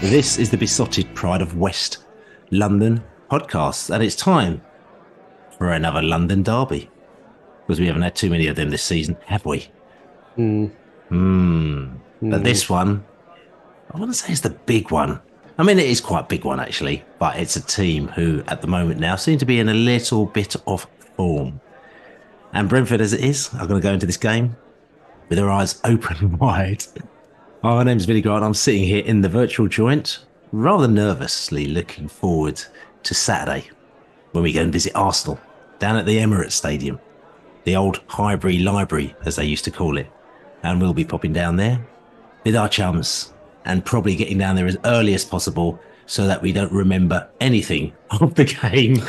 This is the Beesotted Pride of West London podcast, and it's time for another London derby, because we haven't had too many of them this season, have we? But this one, I wouldn't say it's the big one. I mean, it is quite a big one, actually, but it's a team who, at the moment now, seem to be in a little bit of form. And Brentford, as it is, are going to go into this game with their eyes open wide. My name's Billy Grant. I'm sitting here in the virtual joint, rather nervously looking forward to Saturday when we go and visit Arsenal down at the Emirates Stadium, the old Highbury Library, as they used to call it. And we'll be popping down there with our chums and probably getting down there as early as possible so that we don't remember anything of the game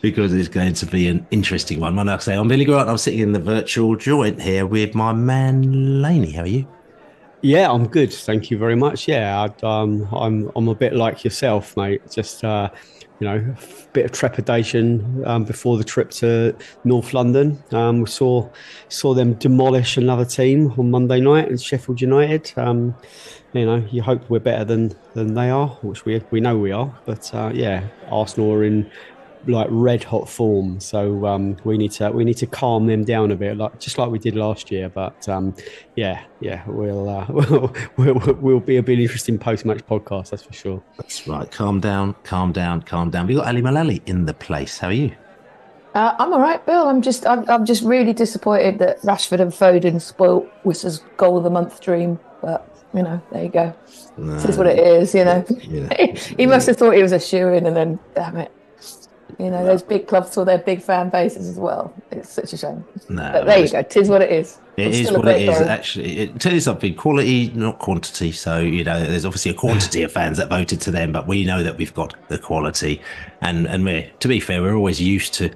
because it's going to be an interesting one. Like I say, I'm Billy Grant. I'm sitting in the virtual joint here with my man Laney. How are you? Yeah, I'm good. Thank you very much. Yeah, I'm a bit like yourself, mate. Just a bit of trepidation before the trip to North London. We saw them demolish another team on Monday night in Sheffield United. You hope we're better than they are, which we know we are. But Arsenal are in like red hot form, so we need to calm them down a bit, just like we did last year. But we'll be a bit interesting post-match podcast, that's for sure. That's right. Calm down. We got Ali Mullalley in the place. How are you? I'm all right, Bill. I'm just really disappointed that Rashford and Foden spoilt Whistler's goal of the month dream. But there you go. This is what it is. He must have thought he was a shoo-in, and then damn it. Those big clubs with their big fan bases as well. It's such a shame. But there you go. Tis what it is. It is what it is, actually. Tell you something, quality, not quantity. So, there's obviously a quantity of fans that voted to them, but we know that we've got the quality. And we're, to be fair, we're always used to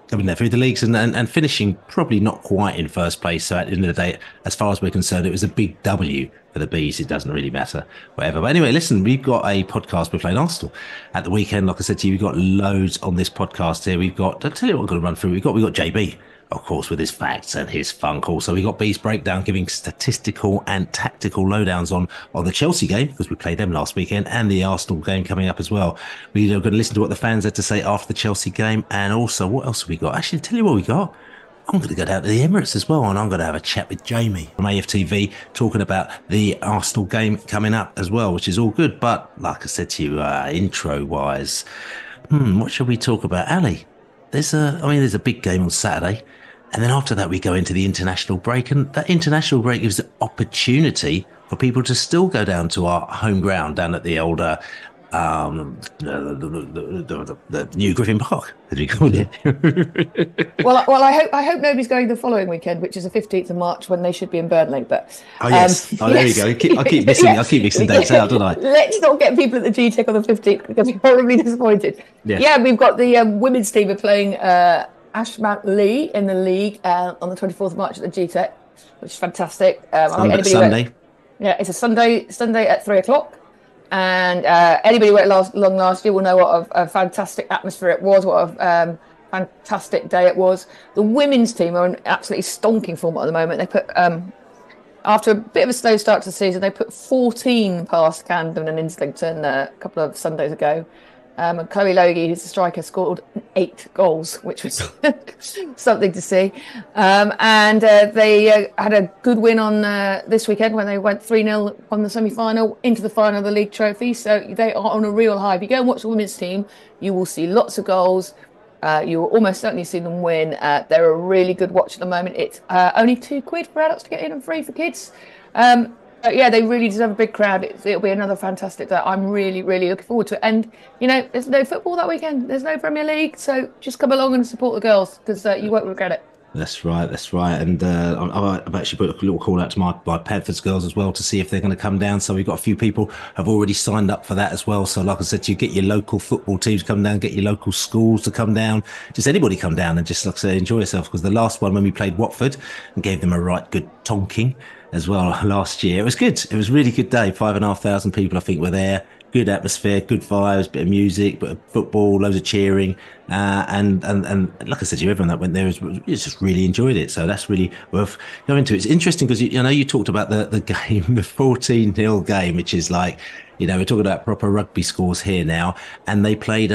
coming there through the leagues and finishing probably not quite in first place. So at the end of the day, as far as we're concerned, it was a big W for the Bees. It doesn't really matter, whatever. But anyway, listen, we've got a podcast. We're playing Arsenal at the weekend. Like I said to you, we've got loads on this podcast here. I'll tell you what I'm going to run through. We've got JB, of course, with his facts and his funk. Also, we got Bees Breakdown giving statistical and tactical lowdowns on the Chelsea game, because we played them last weekend, and the Arsenal game coming up as well. We're going to listen to what the fans had to say after the Chelsea game. And also, what else have we got? Actually, tell you what we got. I'm going to go down to the Emirates as well, and I'm going to have a chat with Jamie from AFTV talking about the Arsenal game coming up as well, which is all good. But like I said to you, intro-wise, what should we talk about? Ali, there's a big game on Saturday. And then after that, we go into the international break. And that international break gives the opportunity for people to still go down to our home ground down at the older, the new Griffin Park, as we call it. well, I hope nobody's going the following weekend, which is the 15th of March, when they should be in Burnley. But there you go. I keep mixing dates out, don't I? Let's not get people at the G-Tech on the 15th, because we're horribly disappointed. Yeah, we've got the women's team are playing Ashmount Leigh in the league on the 24th of March at the G-Tech, which is fantastic. Sunday. It's a Sunday at 3:00. And anybody who went along last year will know what a fantastic atmosphere it was, what a fantastic day it was. The women's team are in absolutely stonking form at the moment. They put, after a bit of a slow start to the season, they put 14 past Camden and Islington a couple of Sundays ago. And Chloe Logie, who's the striker, scored 8 goals, which was something to see. And they had a good win on this weekend when they went 3-0 on the semi-final into the final of the league trophy. So they are on a real high. If you go and watch the women's team, you will see lots of goals. You will almost certainly see them win. They're a really good watch at the moment. It's only £2 for adults to get in and free for kids. But yeah, they really deserve a big crowd. It'll be another fantastic day. I'm really, really looking forward to it. And, there's no football that weekend. There's no Premier League. So just come along and support the girls, because you won't regret it. That's right. And I've actually put a little call out to my Padfords girls as well to see if they're going to come down. So we've got a few people have already signed up for that as well. So like I said to you, get your local football teams come down, get your local schools to come down. Just anybody come down and just, like I say, enjoy yourself. Because the last one, when we played Watford and gave them a right good tonking as well last year, it was good. It was a really good day. 5,500 people, I think, were there. Good atmosphere, good vibes, bit of music, bit of football, loads of cheering, and like I said to you, everyone that went there just really enjoyed it. So that's really worth going to. It's interesting because you talked about the game, the 14-0 game, which is like, we're talking about proper rugby scores here now, and they played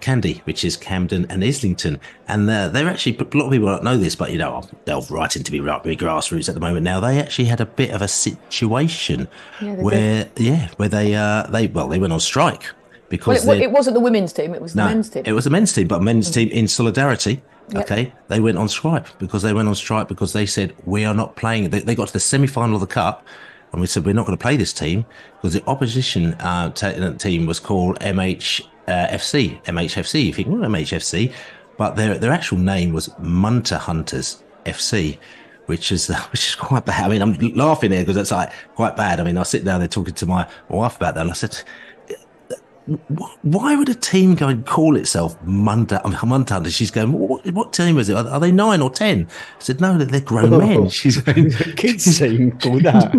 Candy, which is Camden and Islington, and they're actually, a lot of people don't know this, but they're writing to be rugby grassroots at the moment now. They actually had a bit of a situation where they went on strike. Because it wasn't the women's team; it was the men's team. It was the men's team, but the men's team in solidarity. Yep. Okay, they went on strike because they said we are not playing. They got to the semi-final of the cup, and we said we're not going to play this team because the opposition team was called MHFC. MHFC, you think, well, MHFC, but their actual name was Munter Hunters FC. Which is quite bad. I mean, I'm laughing here because it's like quite bad. I mean, I sit down there talking to my wife about that, and I said, why would a team go and call itself Munter Hunters? She's going, what team is it? Are they 9 or 10? I said, no, they're grown men. She's going, kids team called that.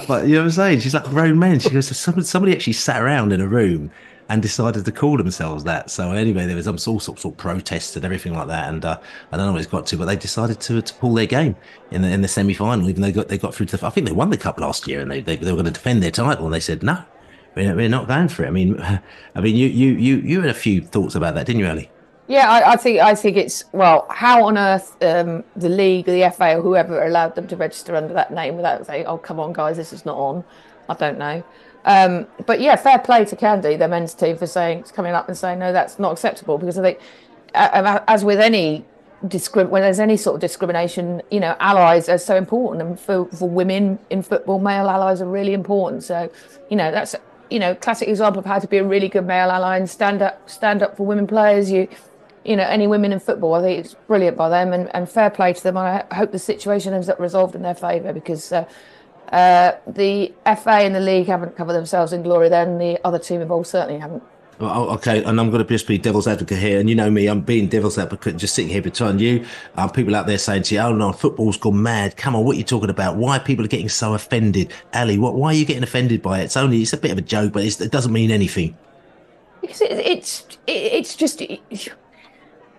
but you know what I'm saying? She's like, grown men. She goes, somebody actually sat around in a room and decided to call themselves that. So anyway, there was all sorts of protests and everything like that, and I don't know what it's got to, but they decided to pull their game in the semi-final, even though they got through to I think they won the cup last year, and they were going to defend their title, and they said no, we're not going for it. I mean, you had a few thoughts about that, didn't you, Ali? Yeah, I think it's, well, how on earth the league, the FA, or whoever allowed them to register under that name without saying, "Oh, come on, guys, this is not on." I don't know. But yeah, fair play to Candy, their men's team, for coming up and saying no, that's not acceptable. Because I think, as with any when there's any sort of discrimination, allies are so important, and for women in football, male allies are really important. So, that's classic example of how to be a really good male ally and stand up for women players. Any women in football, I think it's brilliant by them, and fair play to them. I hope the situation ends up resolved in their favour, because the FA and the league haven't covered themselves in glory, then the other team involved certainly haven't. Well, okay, and I'm going to just be devil's advocate here, and you know me, I'm being devil's advocate, just sitting here between you. People out there saying to you, "Oh no, football's gone mad. Come on, what are you talking about? Why people are getting so offended?" Ali, why are you getting offended by it? It's a bit of a joke, but it doesn't mean anything. Because it's just.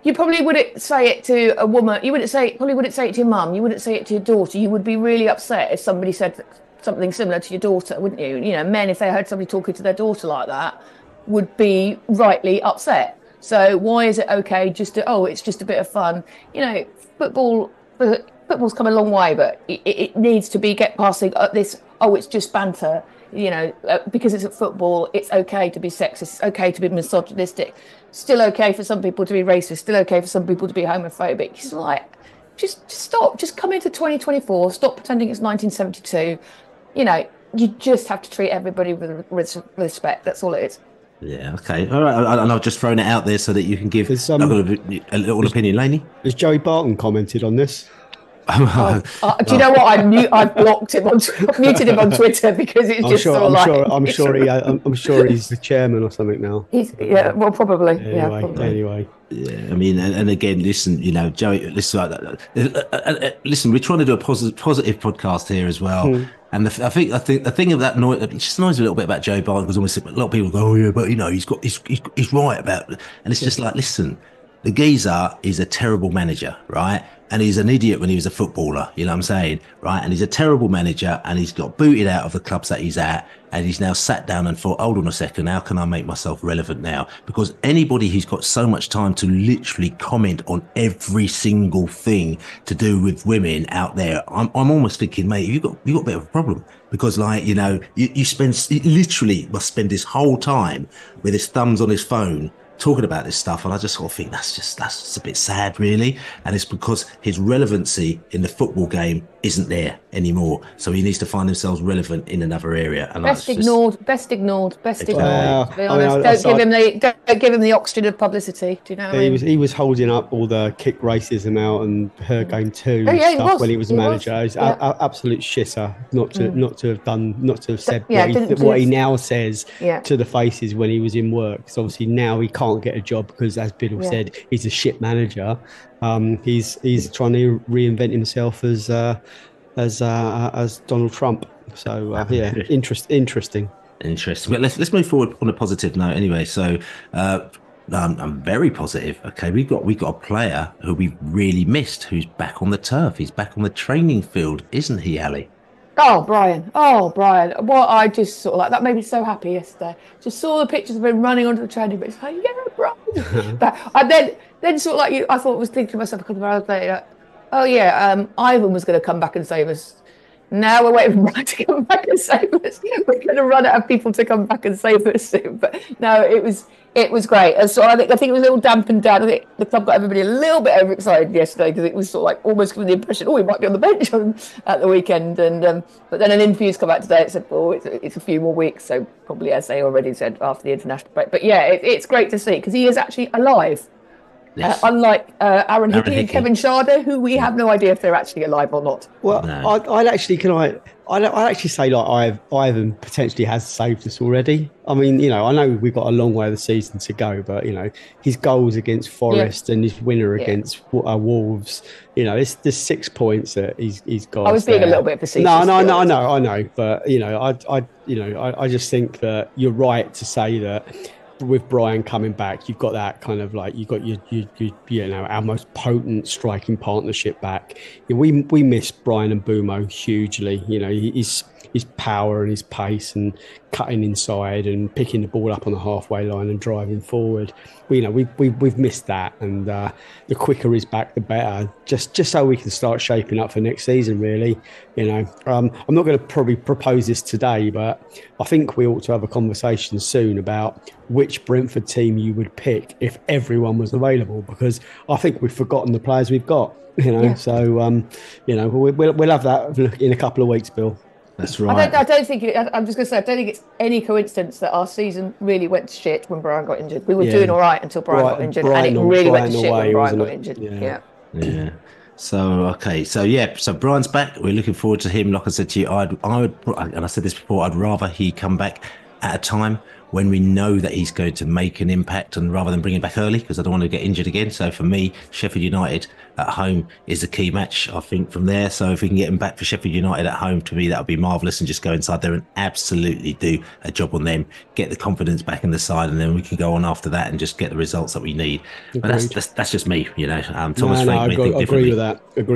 You probably wouldn't say it to a woman. Probably wouldn't say it to your mum. You wouldn't say it to your daughter. You would be really upset if somebody said something similar to your daughter, wouldn't you? Men, if they heard somebody talking to their daughter like that, would be rightly upset. So why is it okay just to, it's just a bit of fun? Football's come a long way, but it needs to get past this, it's just banter. Because it's a football, it's okay to be sexist, it's okay to be misogynistic, still okay for some people to be racist, still okay for some people to be homophobic. It's like, just stop, just come into 2024, stop pretending it's 1972. You just have to treat everybody with respect. That's all it is. Yeah, okay. All right, and I've just thrown it out there so that you can give a little opinion. Laney? Has Joey Barton commented on this? Do you know what? I've blocked him. I've muted him on Twitter because it's just I'm sure he's the chairman or something now. Probably. Anyway. Yeah, I mean, and again, listen, Joey, listen, we're trying to do a positive podcast here as well. And I think the thing of that it just annoys me a little bit about Joey Barton, because almost a lot of people go, "Oh yeah, but he's right about it," and it's just like, listen, the geezer is a terrible manager, right? And he's an idiot when he was a footballer, you know what I'm saying? Right? And he's a terrible manager, and he's got booted out of the clubs that he's at, and he's now sat down and thought, hold on a second, how can I make myself relevant now? Because anybody who's got so much time to literally comment on every single thing to do with women out there, I'm almost thinking, mate, you got a bit of a problem. Because you literally must spend his whole time with his thumbs on his phone talking about this stuff, and I just sort of think that's just a bit sad, really. And it's because his relevancy in the football game isn't there anymore, so he needs to find himself relevant in another area. And best ignored. To be honest, don't give him the oxygen of publicity. Do you know what I mean? He was holding up all the kick racism out and her game too stuff when he was manager. He's absolute shitter not to have said what he now says to the faces when he was in work. Because obviously now he can't get a job because, as Biddle said, he's a shit manager. He's trying to reinvent himself as Donald Trump. So interesting. But let's move forward on a positive note anyway. So I'm very positive. Okay, we got a player who we really missed, who's back on the turf. He's back on the training field, isn't he, Ali? Oh, Bryan. Oh, Bryan. Well, I just sort of like that made me so happy yesterday. Just saw the pictures of him running onto the training, but it's like, yeah, Bryan. But I then sort of like I thought, was thinking to myself a couple of hours later, like, oh yeah, Ivan was going to come back and save us. Now we're waiting for Bryan to come back and save us. We're going to run out of people to come back and save us soon. But no, it was great. And so I think it was a little dampened down. I think the club got everybody a little bit overexcited yesterday because it was sort of like almost giving the impression, oh, he might be on the bench at the weekend. And but then an interview's come out today. It said, oh, it's a few more weeks. So probably, as they already said, after the international break. But yeah, it's great to see because he is actually alive. Yes. Unlike Aaron Hickey and Hickey. Kevin Schade, who we have no idea if they're actually alive or not. Well, No. I'd actually say like Ivan potentially has saved us already. I mean, I know we've got a long way of the season to go, but his goals against Forest and his winner against Wolves, there's 6 points that he's got. I was being a little bit facetious. No, I know, but I just think that you're right to say that. With Bryan coming back, you've got that kind of like you've got your our most potent striking partnership back. We miss Bryan Mbuemo hugely. His power and his pace and cutting inside and picking the ball up on the halfway line and driving forward. We've missed that, and the quicker he's back, the better. Just so we can start shaping up for next season. Really, I'm not going to probably propose this today, but I think we ought to have a conversation soon about which Brentford team you would pick if everyone was available, because I think we've forgotten the players we've got. So we'll have that in a couple of weeks, Bill. That's right. I don't think I'm just going to say I don't think it's any coincidence that our season really went to shit when Bryan got injured. We were doing all right until Bryan got injured, and it really went to shit when Bryan got injured. Yeah. So so Bryan's back. We're looking forward to him. Like I said to you, I would, and I said this before, I'd rather he come back at a time when we know that he's going to make an impact, and rather than bring him back early, because I don't want to get injured again. So for me, Sheffield United at home is a key match, I think, from there. So if we can get him back for Sheffield United at home, to me, that would be marvellous, and just go inside there and absolutely do a job on them, get the confidence back in the side, and then we can go on after that and just get the results that we need. Agreed. But that's just me, Thomas Frank may think differently. Agree with that. With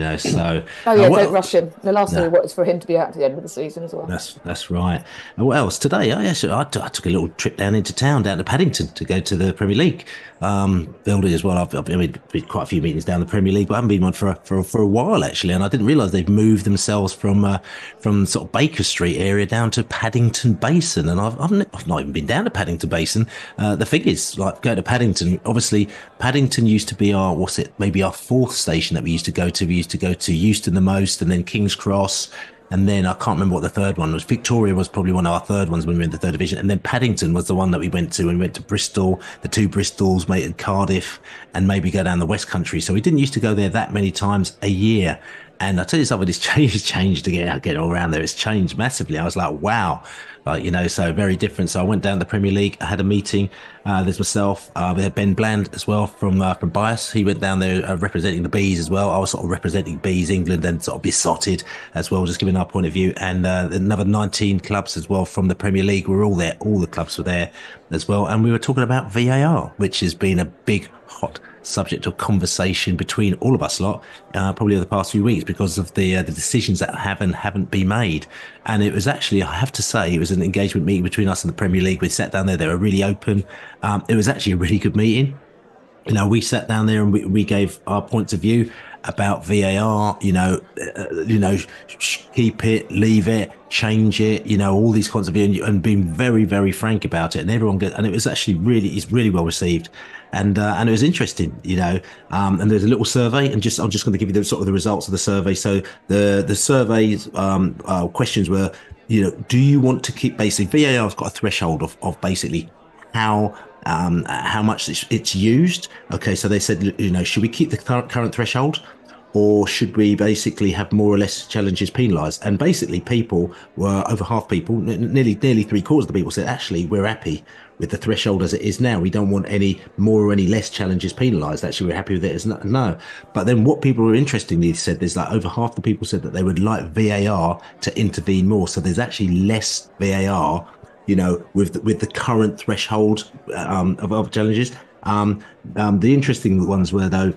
that. So. Don't rush him. The last thing we want is for him to be out at the end of the season as well. That's right. And what else? Today, I took a little trip down to Paddington to go to the Premier League building as well. I've been quite a few meetings down the Premier League, but I haven't been one for a while actually, and I didn't realise they've moved themselves from sort of Baker Street area down to Paddington Basin, and I've not even been down to Paddington Basin. The thing is, like, go to Paddington. Obviously, Paddington used to be our fourth station that we used to go to. We used to go to Euston the most, and then King's Cross, and then I can't remember what the third one was. Victoria was probably one of our third ones when we were in the third division, and then Paddington was the one that we went to, and we went to Bristol, the two Bristols, mate, and Cardiff, and maybe go down the West Country. So we didn't used to go there that many times a year. And I tell you something, it's changed again all around there. It's changed massively. I was like, wow. So very different. So I went down to the Premier League. I had a meeting. There's myself. We had Ben Bland as well from Bias. He went down there representing the Bees as well. I was sort of representing Bees England and sort of Beesotted as well, just giving our point of view. And another 19 clubs as well from the Premier League were all there. All the clubs were there as well. And we were talking about VAR, which has been a big hot subject of conversation between all of us lot, probably over the past few weeks, because of the decisions that have and haven't been made. And it was actually, I have to say, it was an engagement meeting between us and the Premier League. We sat down there, they were really open. It was actually a really good meeting. We sat down there and we gave our points of view about VAR, keep it, leave it, change it, all these kinds of views, and being very, very frank about it. And everyone and it was actually it's really well received. And it was interesting, and there's a little survey, and I'm just going to give you the results of the survey. So the survey's questions were, do you want to keep, basically VAR's got a threshold of basically how much it's used. Okay, so they said, should we keep the current threshold, or should we basically have more or less challenges penalised? And basically, people were over half people, nearly 3/4 of the people said, actually, we're happy with the threshold as it is now. We don't want any more or any less challenges penalised. Actually, we're happy with it as no. But then what people were interestingly said, there's like over half the people said that they would like VAR to intervene more. So there's actually less VAR, with the current threshold of challenges. The interesting ones were, though,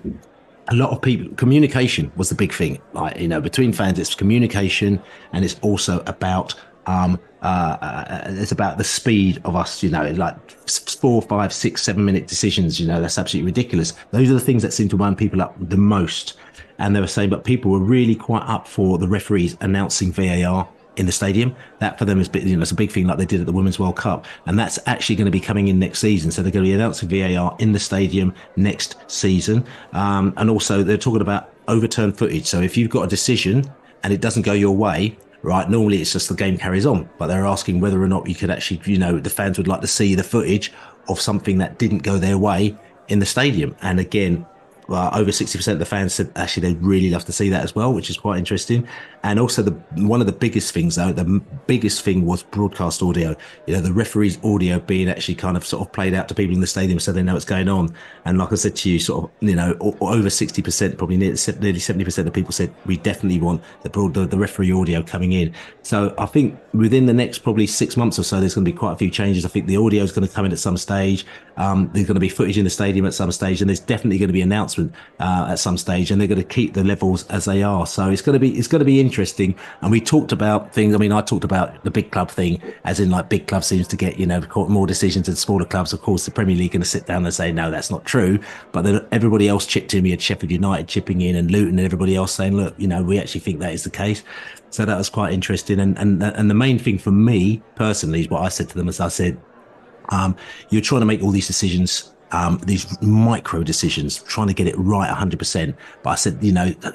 a lot of people, communication was the big thing. Like, between fans, it's communication, and it's also about it's about the speed of us, like 4, 5, 6, 7 minute decisions. That's absolutely ridiculous. Those are the things that seem to wind people up the most. And they were saying, but people were really quite up for the referees announcing VAR in the stadium. That for them is, it's a big thing, like they did at the Women's World Cup, and that's actually going to be coming in next season. So they're going to be announcing VAR in the stadium next season, and also they're talking about overturned footage. So if you've got a decision and it doesn't go your way, right, normally it's just the game carries on, but they're asking whether or not you could actually, the fans would like to see the footage of something that didn't go their way in the stadium. And again, over 60% of the fans said actually they'd really love to see that as well, which is quite interesting. And also one of the biggest things, though, the biggest thing was broadcast audio. The referee's audio being actually kind of sort of played out to people in the stadium so they know what's going on. And like I said to you, sort of, over 60%, probably nearly 70% of people said we definitely want the referee audio coming in. So I think within the next probably 6 months or so, there's going to be quite a few changes. I think the audio is going to come in at some stage. There's going to be footage in the stadium at some stage, and there's definitely going to be announcements at some stage, and they're going to keep the levels as they are. So it's going to be interesting. And we talked about things. I mean, I talked about the big club thing, as in like big clubs seems to get more decisions than smaller clubs. Of course, the Premier League going to sit down and say no, that's not true. But then everybody else chipped in. We had Sheffield United chipping in and Luton and everybody else saying, look, we actually think that is the case. So that was quite interesting. And the main thing for me personally is what I said to them, as I said, you're trying to make all these decisions, these micro decisions, trying to get it right 100%. But I said,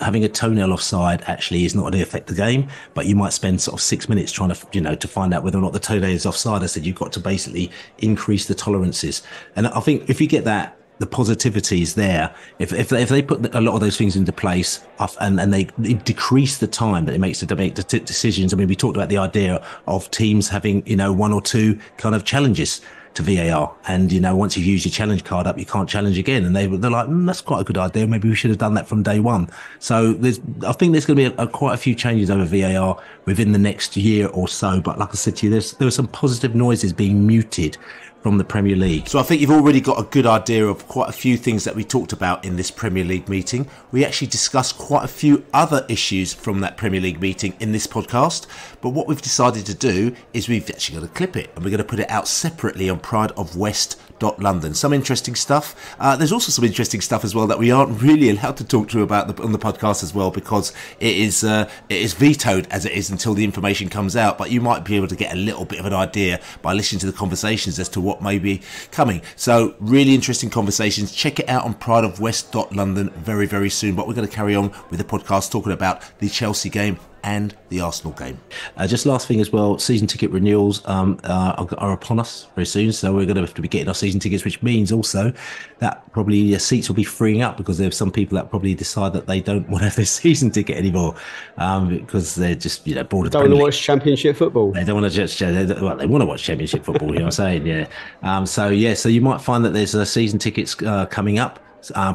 having a toenail offside actually is not going to affect the game, but you might spend sort of 6 minutes trying to, to find out whether or not the toenail is offside. I said, you've got to basically increase the tolerances. And I think if you get that, the positivity is there. If they put a lot of those things into place and they decrease the time that it makes to make the decisions. I mean, we talked about the idea of teams having, 1 or 2 kind of challenges to VAR, and once you've used your challenge card up, you can't challenge again. And they're like, that's quite a good idea. Maybe we should have done that from day one. So I think there's going to be quite a few changes over VAR within the next year or so. But like I said to you, there were some positive noises being muted from the Premier League. So I think you've already got a good idea of quite a few things that we talked about in this Premier League meeting. We actually discussed quite a few other issues from that Premier League meeting in this podcast. But what we've decided to do is we've actually got to clip it, and we're going to put it out separately on prideofwest.london. Some interesting stuff. There's also some interesting stuff as well that we aren't really allowed to talk to about on the podcast as well, because it is vetoed as it is until the information comes out. But you might be able to get a little bit of an idea by listening to the conversations as to what may be coming. So really interesting conversations. Check it out on prideofwest.london very, very soon. But we're going to carry on with the podcast talking about the Chelsea game and the Arsenal game. Just last thing as well, season ticket renewals are upon us very soon, so we're going to have to be getting our season tickets, which means also that probably seats will be freeing up, because there's some people that probably decide that they don't want to have their season ticket anymore, because they're just bored of. Don't want to watch Championship football. They don't want to just. Well, they want to watch Championship football. You know what I'm saying? Yeah. So you might find that there's season tickets coming up.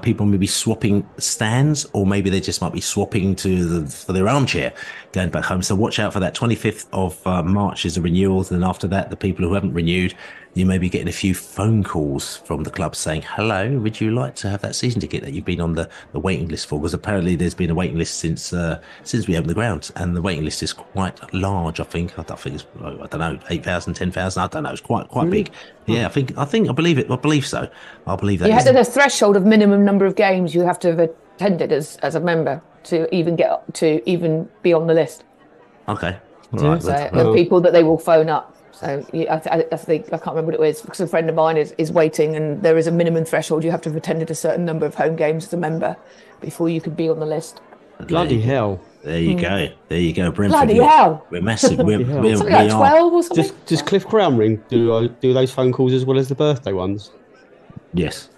People may be swapping stands, or maybe they just might be swapping for their armchair going back home. So watch out for that. 25th of March is the renewals, and after that, the people who haven't renewed, you may be getting a few phone calls from the club saying, hello, would you like to have that season ticket that you've been on the waiting list for? Because apparently there's been a waiting list since we opened the grounds, and the waiting list is quite large. I think it's, I don't know, 8,000, 10,000. I don't know. It's quite big. Yeah, I believe it. I believe so. I believe that. You had a threshold of minimum number of games you have to have attended as a member to even be on the list. Okay. All right. So the people that they will phone up. So I think, I can't remember what it was, because a friend of mine is waiting, and there is a minimum threshold. You have to have attended a certain number of home games as a member before you could be on the list. Bloody hell. There you go. There you go, Brentford. Bloody hell. We're massive. We're something like 12 or something. Does Cliff Crown ring do those phone calls as well as the birthday ones? Yes,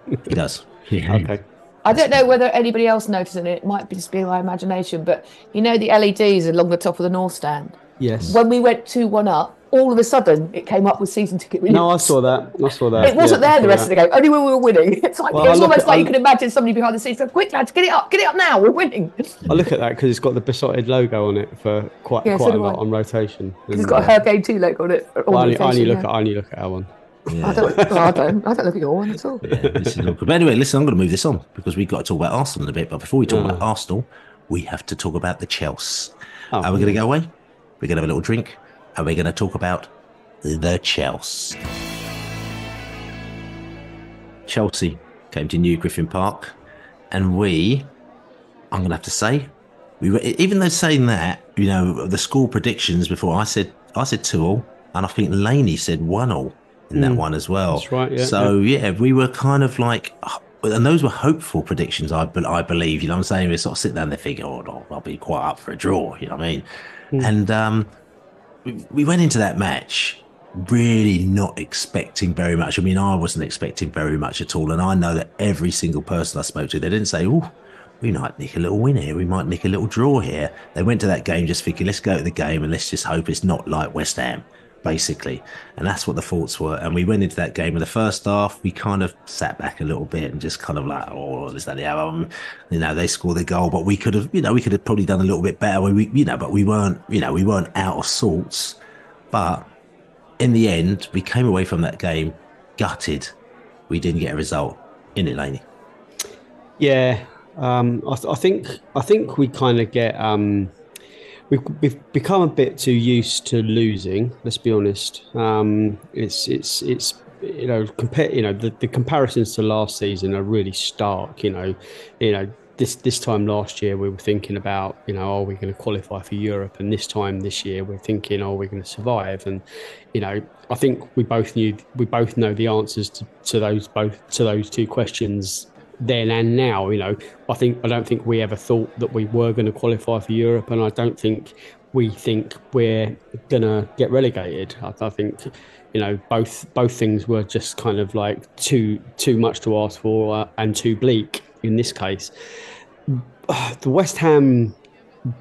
he does. Yeah. Okay. I don't know whether anybody else noticed it. It might just be my imagination, but the LEDs along the top of the North Stand. Yes. When we went 2-1 up, all of a sudden it came up with season ticket renewals. No, I saw that. It wasn't there the rest of the game, only when we were winning. It's like, well, it's almost like you can imagine somebody behind the scenes saying, quick lads, get it up now, we're winning. I look at that because it's got the Beesotted logo on it for quite a lot on rotation. It's got a Her Game 2 logo on it. I only look at our one. Yeah. I don't look at your one at all. Yeah, this is awkward. But anyway, listen, I'm going to move this on because we've got to talk about Arsenal in a bit. But before we talk about Arsenal, we have to talk about the Chelsea. Are we going to go away? We're going to have a little drink, and we're going to talk about the Chelsea. Chelsea came to New Griffin Park, and I'm going to have to say, we were, even though saying that, you know, the score predictions before, I said 2-2, and I think Laney said 1-0 in that one as well. That's right. Yeah. So yeah, we were kind of like, and those were hopeful predictions. I believe, you know what I'm saying? We sort of sit down there thinking, oh no, I'll be quite up for a draw. You know what I mean? And we went into that match really not expecting very much. I mean, I wasn't expecting very much at all. And I know that every single person I spoke to, they didn't say, oh, we might nick a little win here. We might nick a little draw here. They went to that game just thinking, let's go to the game and let's just hope it's not like West Ham, basically. And that's what the thoughts were. And we went into that game in the first half. We kind of sat back a little bit and just kind of like, oh, is that the you know, they scored the goal, but we could have probably done a little bit better. But we weren't out of sorts. But in the end, we came away from that game gutted. We didn't get a result in it, Laney. Yeah, I think we kind of get we've become a bit too used to losing. Let's be honest. It's you know, the comparisons to last season are really stark. You know. This time last year we were thinking about, you know, are we going to qualify for Europe? And this year we're thinking, are we going to survive? And, you know, I think we both know the answers to those two questions then and now. You know, I don't think we ever thought that we were going to qualify for Europe, and I don't think we think we're going to get relegated. I think, you know, both things were just kind of like too much to ask for and too bleak in this case. The West Ham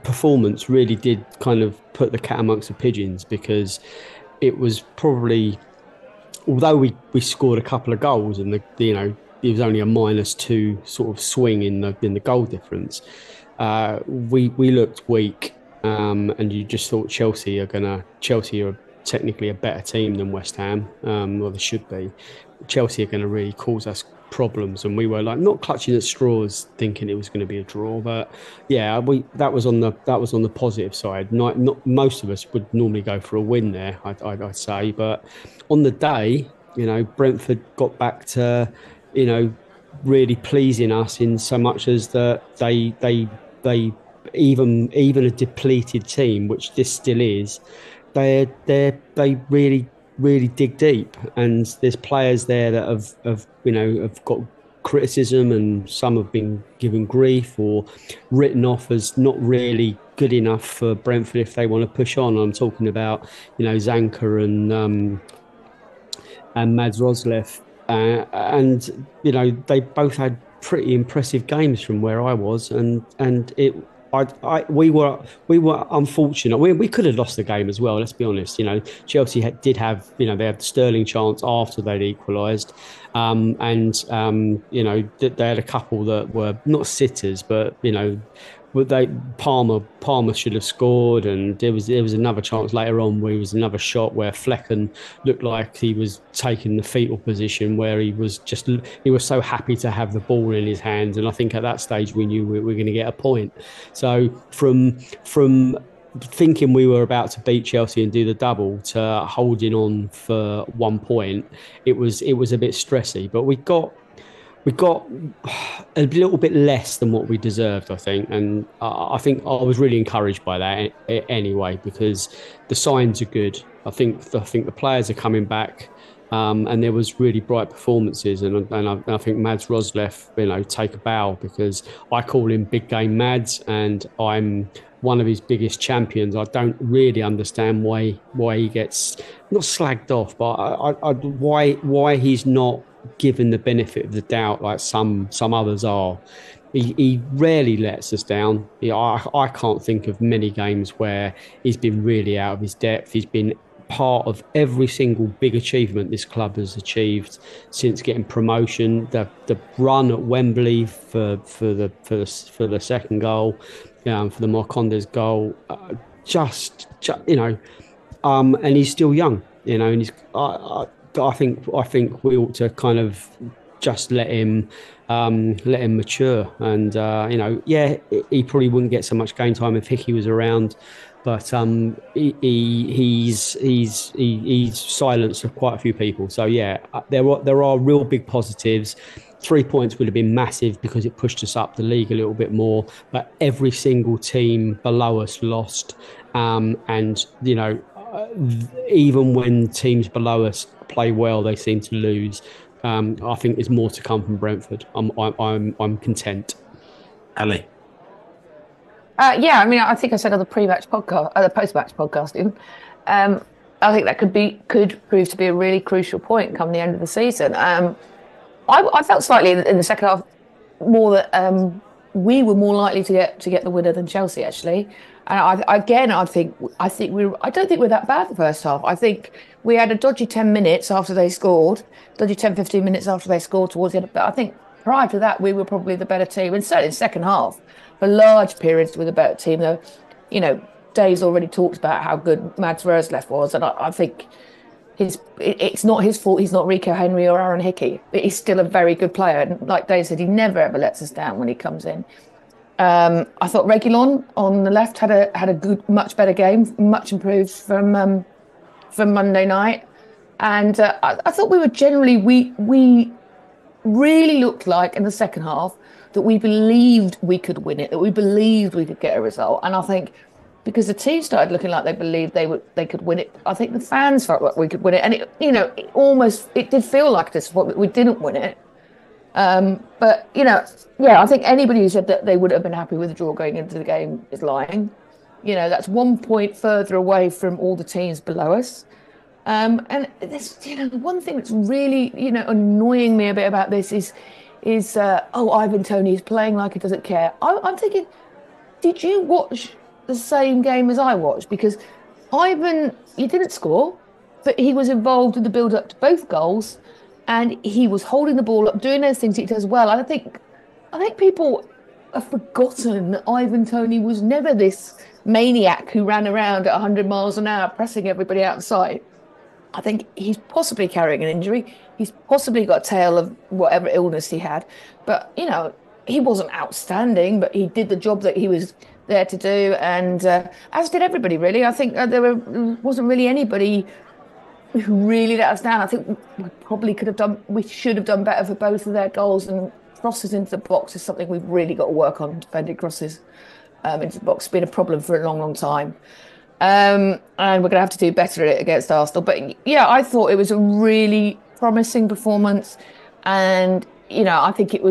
performance really did kind of put the cat amongst the pigeons, because it was probably, although we scored a couple of goals and it was only a -2 sort of swing in the goal difference, we looked weak, and you just thought Chelsea are technically a better team than West Ham, or they should be. Chelsea are going to really cause us problems, and we were like not clutching at straws thinking it was going to be a draw. But yeah, that was on the positive side. Not most of us would normally go for a win there, I'd say, but on the day, you know, Brentford got back to, you know, really pleasing us in so much as that they even a depleted team, which this still is, they really dig deep, and there's players there that have got criticism, and some have been given grief or written off as not really good enough for Brentford if they want to push on. I'm talking about, you know, Zanka and Mads Roslev, and you know, they both had pretty impressive games from where I was, and it. We were unfortunate. We could have lost the game as well. Let's be honest. You know, Chelsea did have, you know, they had the Sterling chance after they'd equalised, and you know, they had a couple that were not sitters, but you know, Palmer should have scored, and there was another chance later on where it was another shot where Flecken looked like he was taking the fetal position, where he was so happy to have the ball in his hands, and I think at that stage we knew we were going to get a point. So from thinking we were about to beat Chelsea and do the double to holding on for 1 point, it was a bit stressy, but we got a little bit less than what we deserved, I think. And I think I was really encouraged by that anyway, because the signs are good. I think the players are coming back, and there was really bright performances. And I think Mads Roslev, you know, take a bow, because I call him Big Game Mads, and I'm one of his biggest champions. I don't really understand why he gets not slagged off, but why he's not given the benefit of the doubt like some others are. He rarely lets us down. I can't think of many games where he's been really out of his depth. He's been part of every single big achievement this club has achieved since getting promotion. The run at Wembley for the second goal, for the Marcondes goal, just you know, and he's still young, you know, and he's I think we ought to kind of just let him mature. And he probably wouldn't get so much game time if Hickey was around. But he's silenced quite a few people. So yeah, there are real big positives. 3 points would have been massive because it pushed us up the league a little bit more. But every single team below us lost, and even when teams below us play well, they seem to lose. I think there's more to come from Brentford. I'm content. Ali. I think I said on the pre-match podcast, the post-match podcast, even. I think that could prove to be a really crucial point come the end of the season. I felt slightly in the second half more that we were more likely to get the winner than Chelsea, actually. And I don't think we're that bad the first half. I think we had a dodgy 10 minutes after they scored, dodgy 10, 15 minutes after they scored towards the end. But I think prior to that, we were probably the better team. And certainly in the second half, for large periods, with a better team. Though, Dave's already talked about how good Mads Roerslev was. And I think it's not his fault he's not Rico Henry or Aaron Hickey. But he's still a very good player. And like Dave said, he never, ever lets us down when he comes in. I thought Reguilon on the left had a good, much better game, much improved from Monday night, and I thought we were generally we really looked like in the second half that we believed we could win it, that we believed we could get a result, and I think because the team started looking like they believed they could win it, I think the fans felt like we could win it, and it did feel like this we didn't win it. But I think anybody who said that they would have been happy with the draw going into the game is lying. That's 1 point further away from all the teams below us. And this, one thing that's really, annoying me a bit about this is Ivan Toney's playing like he doesn't care. I'm thinking, did you watch the same game as I watched? Because Ivan, he didn't score, but he was involved in the build-up to both goals. And he was holding the ball up, doing those things he does well. And I think people have forgotten that Ivan Toney was never this maniac who ran around at 100 miles an hour, pressing everybody outside. I think he's possibly carrying an injury. He's possibly got a tail of whatever illness he had. But, he wasn't outstanding, but he did the job that he was there to do. And as did everybody, really. I think there wasn't really anybody who really let us down. I think we should have done better for both of their goals, and crosses into the box is something we've really got to work on. Defending crosses into the box has been a problem for a long, long time. And we're going to have to do better at it against Arsenal. But yeah, I thought it was a really promising performance, and I think it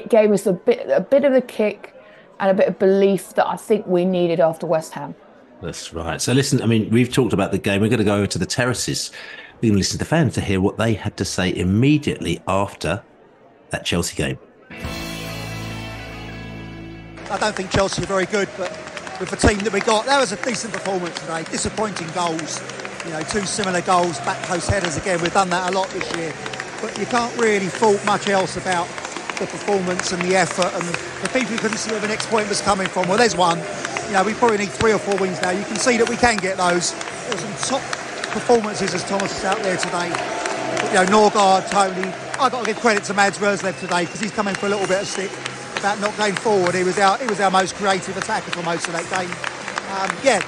gave us a bit of a kick and a bit of belief that I think we needed after West Ham. That's right. So listen, we've talked about the game. We're going to go over to the terraces. We're going to listen to fans to hear what they had to say immediately after that Chelsea game. I don't think Chelsea are very good, but with the team that we got, that was a decent performance today. Disappointing goals, two similar goals, back post headers again. We've done that a lot this year, but you can't really fault much else about the performance and the effort, and the people who couldn't see where the next point was coming from. Well, there's one. We probably need 3 or 4 wins now. You can see that we can get those. There were some top performances as Thomas is out there today. Norgard, Toney. I've got to give credit to Mads Roerslev today because he's coming for a little bit of stick about not going forward. He was our most creative attacker for most of that game.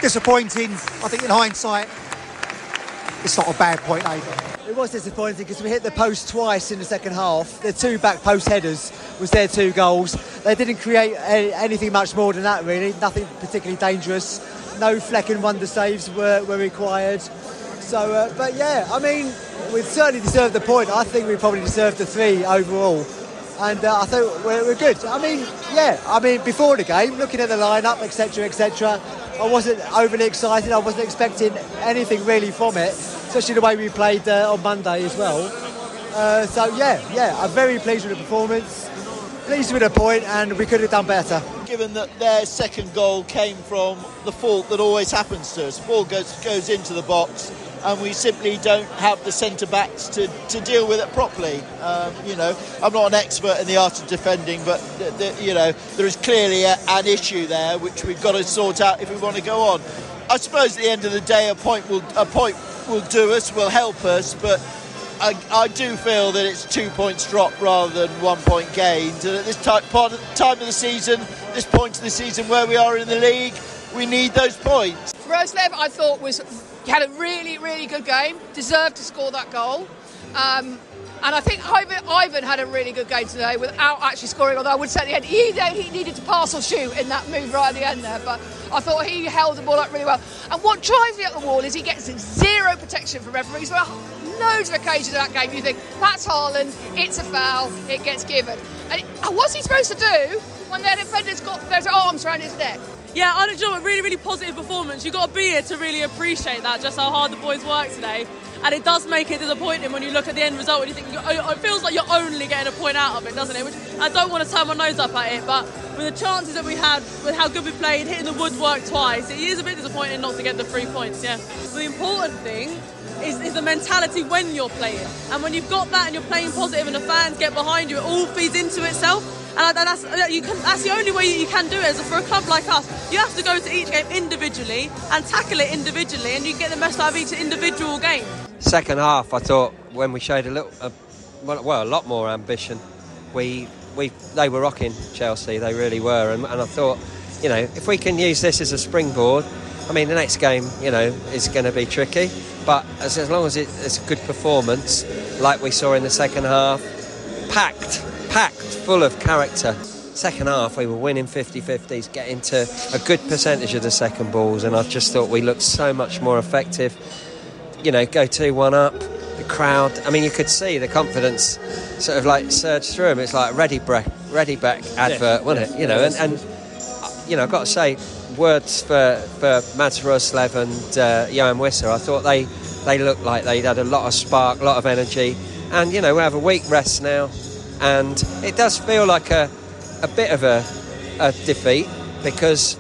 Disappointing. I think in hindsight, it's not a bad point either. It was disappointing because we hit the post twice in the second half. The 2 back post headers was their 2 goals. They didn't create anything much more than that, really. Nothing particularly dangerous. No Fleck and wonder saves were required. So, we certainly deserved the point. I think we probably deserved the 3 overall. And I thought we're good. Before the game, looking at the lineup, etc., I wasn't overly excited. I wasn't expecting anything really from it, especially the way we played on Monday as well. I'm very pleased with the performance, pleased with the point, and we could have done better. Given that their second goal came from the fault that always happens to us, ball goes into the box, and we simply don't have the centre-backs to deal with it properly. I'm not an expert in the art of defending, but there is clearly an issue there which we've got to sort out if we want to go on. I suppose at the end of the day, a point will do us, will help us, but I do feel that it's 2 points drop rather than 1 point gained. And at this time of the season, this point of the season where we are in the league, we need those points. Roslev, I thought, had a really, really good game, deserved to score that goal. And I think Ivan had a really good game today without actually scoring, although I would say at the end he needed to pass or shoot in that move right at the end there, but I thought he held the ball up really well. And what drives me up the wall is he gets zero protection from referees. There are loads of occasions in that game you think, that's Haaland, it's a foul, it gets given. And what's he supposed to do when their defender's got their arms around his neck? Yeah, I enjoyed a really, really positive performance. You've got to be here to really appreciate that, just how hard the boys worked today. And it does make it disappointing when you look at the end result and you think, it feels like you're only getting a point out of it, doesn't it? Which I don't want to turn my nose up at it, but with the chances that we had, with how good we played, hitting the woodwork twice, it is a bit disappointing not to get the 3 points, yeah. The important thing is the mentality when you're playing. And when you've got that and you're playing positive and the fans get behind you, it all feeds into itself. And that's the only way you can do it. For a club like us, you have to go to each game individually and tackle it individually, and you get the best out of each individual game. Second half, I thought, when we showed a lot more ambition, they were rocking Chelsea. They really were, and I thought, if we can use this as a springboard, I mean, the next game, is going to be tricky, but as long as it's a good performance, like we saw in the second half, packed, full of character. Second half, we were winning 50-50s, getting to a good percentage of the second balls, and I just thought we looked so much more effective. Go 2-1 up, the crowd, I mean, you could see the confidence sort of like surge through them. It's like Ready Back advert, wasn't it? And I've got to say, words for Mads Roslev and Johan Wisser. I thought they looked like they had a lot of spark, a lot of energy, and we have a week rest now, and it does feel like a bit of a defeat, because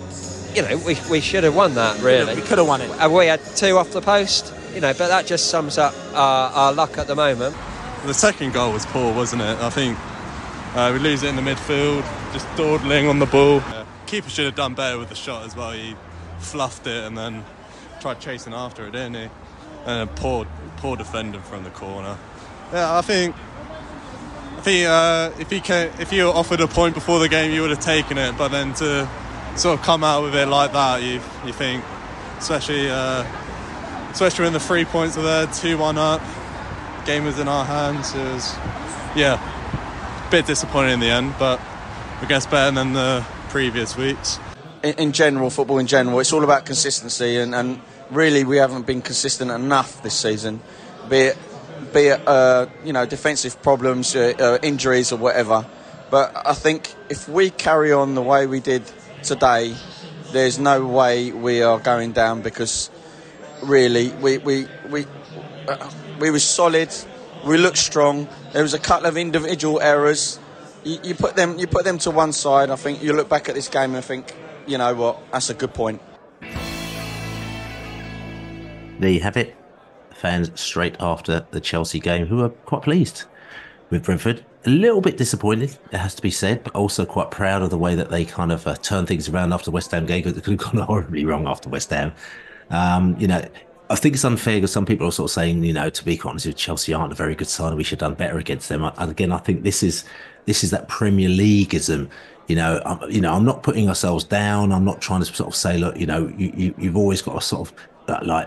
we should have won that, really. We could have won it. We had 2 off the post, but that just sums up our luck at the moment. The second goal was poor, wasn't it? I think we lose it in the midfield, just dawdling on the ball. Keeper should have done better with the shot as well. He fluffed it and then tried chasing after it, didn't he? And a poor defender from the corner. Yeah, I think if you were offered a point before the game, you would have taken it. But then to sort of come out with it like that, you think, especially when the 3 points are there, 2-1 up, game was in our hands. It was, a bit disappointing in the end, but I guess better than the previous weeks. In general, football in general, it's all about consistency, and really we haven't been consistent enough this season, be it defensive problems, injuries or whatever. But I think if we carry on the way we did today, there's no way we are going down, because really we were solid, we looked strong. There was a couple of individual errors. You put them to one side. I think you look back at this game and think, you know what, that's a good point. There you have it. Fans straight after the Chelsea game who are quite pleased with Brentford. A little bit disappointed, it has to be said, but also quite proud of the way that they kind of turned things around after the West Ham game, because it could have gone horribly wrong after West Ham. I think it's unfair because some people are sort of saying, to be quite honest, Chelsea aren't a very good side and we should have done better against them. And again, I think this is that Premier Leagueism. I'm not putting ourselves down. I'm not trying to sort of say, look, you've always got to sort of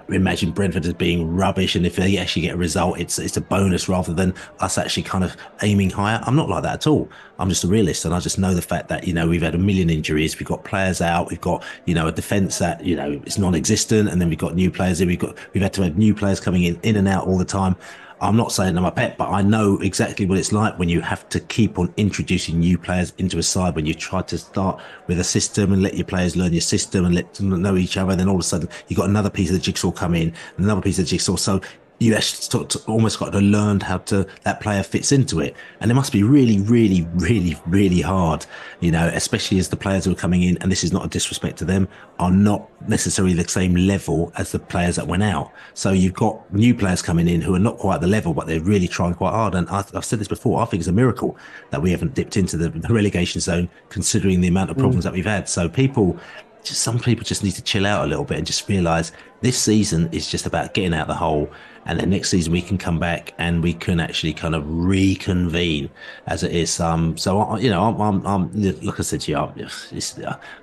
imagine Brentford as being rubbish, and if they actually get a result, it's a bonus rather than us actually kind of aiming higher. I'm not like that at all. I'm just a realist, and I just know the fact that we've had a million injuries, we've got players out, we've got a defence that it's non-existent, and then we've got new players in. We've had to have new players coming in and out all the time. I'm not saying I'm a pet, but I know exactly what it's like when you have to keep on introducing new players into a side, when you try to start with a system and let your players learn your system and let them know each other. And then all of a sudden you've got another piece of the jigsaw come in, another piece of the jigsaw. So you actually almost got to learn how that player fits into it. And it must be really, really, really, really hard, especially as the players who are coming in, and this is not a disrespect to them, are not necessarily the same level as the players that went out. So you've got new players coming in who are not quite the level, but they're really trying quite hard. And I've said this before, I think it's a miracle that we haven't dipped into the relegation zone, considering the amount of problems that we've had. So people just some people just need to chill out a little bit and just realise this season is just about getting out the hole, and then next season we can come back and we can actually kind of reconvene as it is. I'm like I said to you,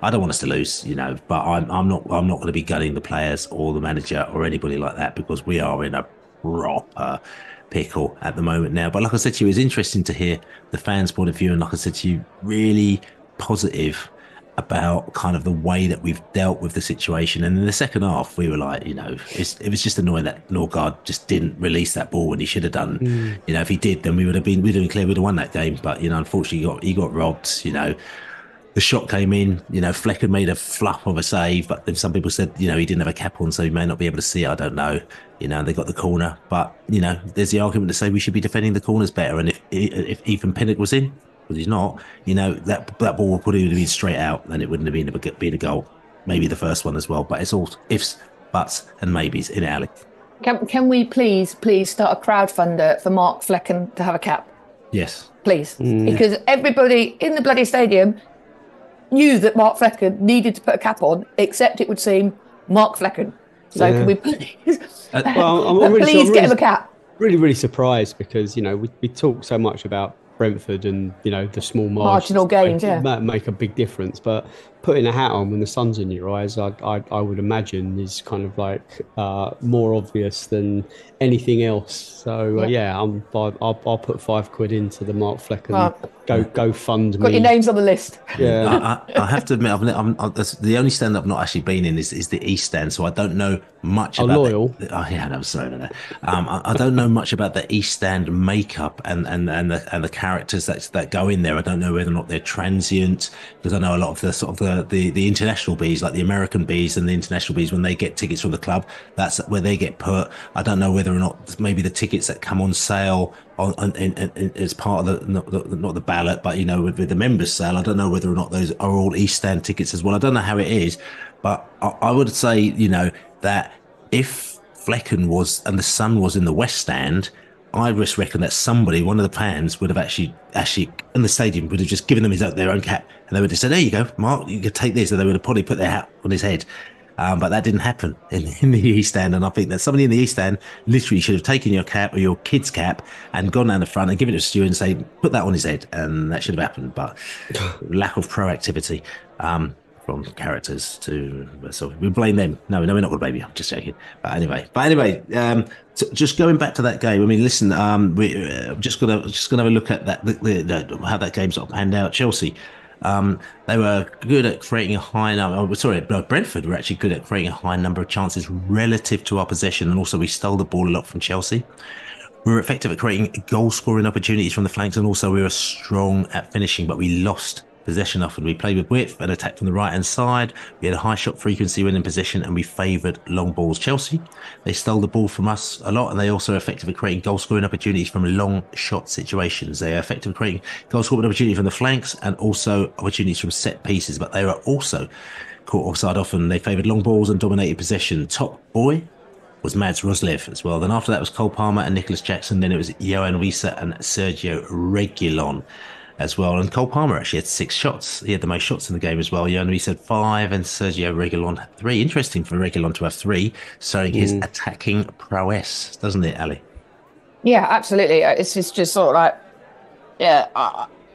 I don't want us to lose, but I'm not going to be gutting the players or the manager or anybody like that, because we are in a proper pickle at the moment now. But like I said to you, it's interesting to hear the fans' point of view, and like I said to you, really positive about kind of the way that we've dealt with the situation. And in the second half, we were like, it was just annoying that Norgard just didn't release that ball when he should have done. If he did, then we'd have been clear, we'd have won that game. But unfortunately, he got robbed. The shot came in. Flecken made a fluff of a save, but then some people said, he didn't have a cap on, so he may not be able to see it. I don't know. They got the corner, but there's the argument to say we should be defending the corners better. And if Ethan Pinnock was in, because he's not, that ball would probably have been straight out, and it wouldn't have been a goal. Maybe the first one as well, but it's all ifs, buts, and maybes in it, Ali. Can we please start a crowdfunder for Mark Flecken to have a cap? Yes. Please. Because everybody in the bloody stadium knew that Mark Flecken needed to put a cap on, except it would seem Mark Flecken. So can we please, get him a cap? Really, really surprised, because, we talk so much about Brentford and the small marginal gains, make a big difference, but putting a hat on when the sun's in your eyes, I would imagine is kind of like more obvious than anything else. So I'll put £5 into the Mark Flecken go fund me. Got your names on the list. Yeah, I have to admit, the only stand I've not actually been in is the East Stand, so I don't know much about. Loyal. Sorry about that. I don't know much about the East Stand makeup and the characters that go in there. I don't know whether or not they're transient, because I know a lot of the sort of the international bees, like the American bees and the international bees, when they get tickets from the club, that's where they get put. I don't know whether or not maybe the tickets that come on sale as part of not the ballot, but with the members sale, I don't know whether or not those are all East Stand tickets as well. I don't know how it is, but I would say that if Flecken was and the Sun was in the West Stand, I just reckon that somebody, one of the fans, would have actually in the stadium would have just given them their own cap, and they would have said, "There you go, Mark, you could take this," and they would have probably put their hat on his head. But that didn't happen in the East Stand, and I think that somebody in the East Stand literally should have taken your cap or your kid's cap and gone down the front and given it to Stu and say, "Put that on his head," and that should have happened. But lack of proactivity from characters so we blame them. No, we're not going to blame you. I'm just joking. But anyway, so just going back to that game. I mean, listen, we're just gonna have a look at that how that game sort of panned out. Chelsea. They were good at creating a high number. Brentford were actually good at creating a high number of chances relative to our possession, and also we stole the ball a lot from Chelsea. We were effective at creating goal-scoring opportunities from the flanks, and also we were strong at finishing, but we lost possession often. We played with width and attacked from the right-hand side. We had a high shot frequency when in possession, and we favoured long balls. Chelsea, they stole the ball from us a lot, and they also effectively creating goal-scoring opportunities from long shot situations. They are effectively creating goal-scoring opportunities from the flanks and also opportunities from set pieces, but they were also caught offside often. They favoured long balls and dominated possession. Top boy was Mads Roslev as well. Then after that was Cole Palmer and Nicholas Jackson. Then it was Johan Wieser and Sergio Reguilon as well. And Cole Palmer actually had 6 shots. He had the most shots in the game as well. Johan Wieser had 5 and Sergio Reguilon had 3. Interesting for Reguilon to have 3, showing his attacking prowess, doesn't it, Ali? Yeah, absolutely. It's just sort of like,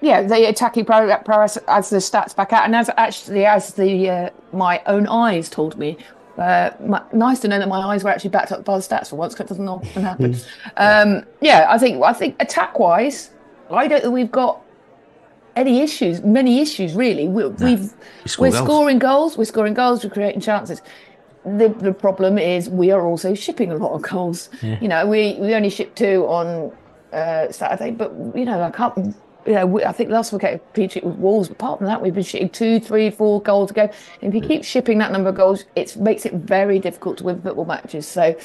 the attacking prowess as the stats back out, and as my own eyes told me. Nice to know that my eyes were actually backed up by the stats for once, because it doesn't often happen. I think attack-wise, I don't think we've got many issues really. We're scoring goals, we're creating chances. The problem is we are also shipping a lot of goals. Yeah. We only shipped 2 on Saturday, but I think last week we with Wolves. Apart from that, we've been shooting 2, 3, 4 goals a game. And if you keep shipping that number of goals, it makes it very difficult to win football matches. So,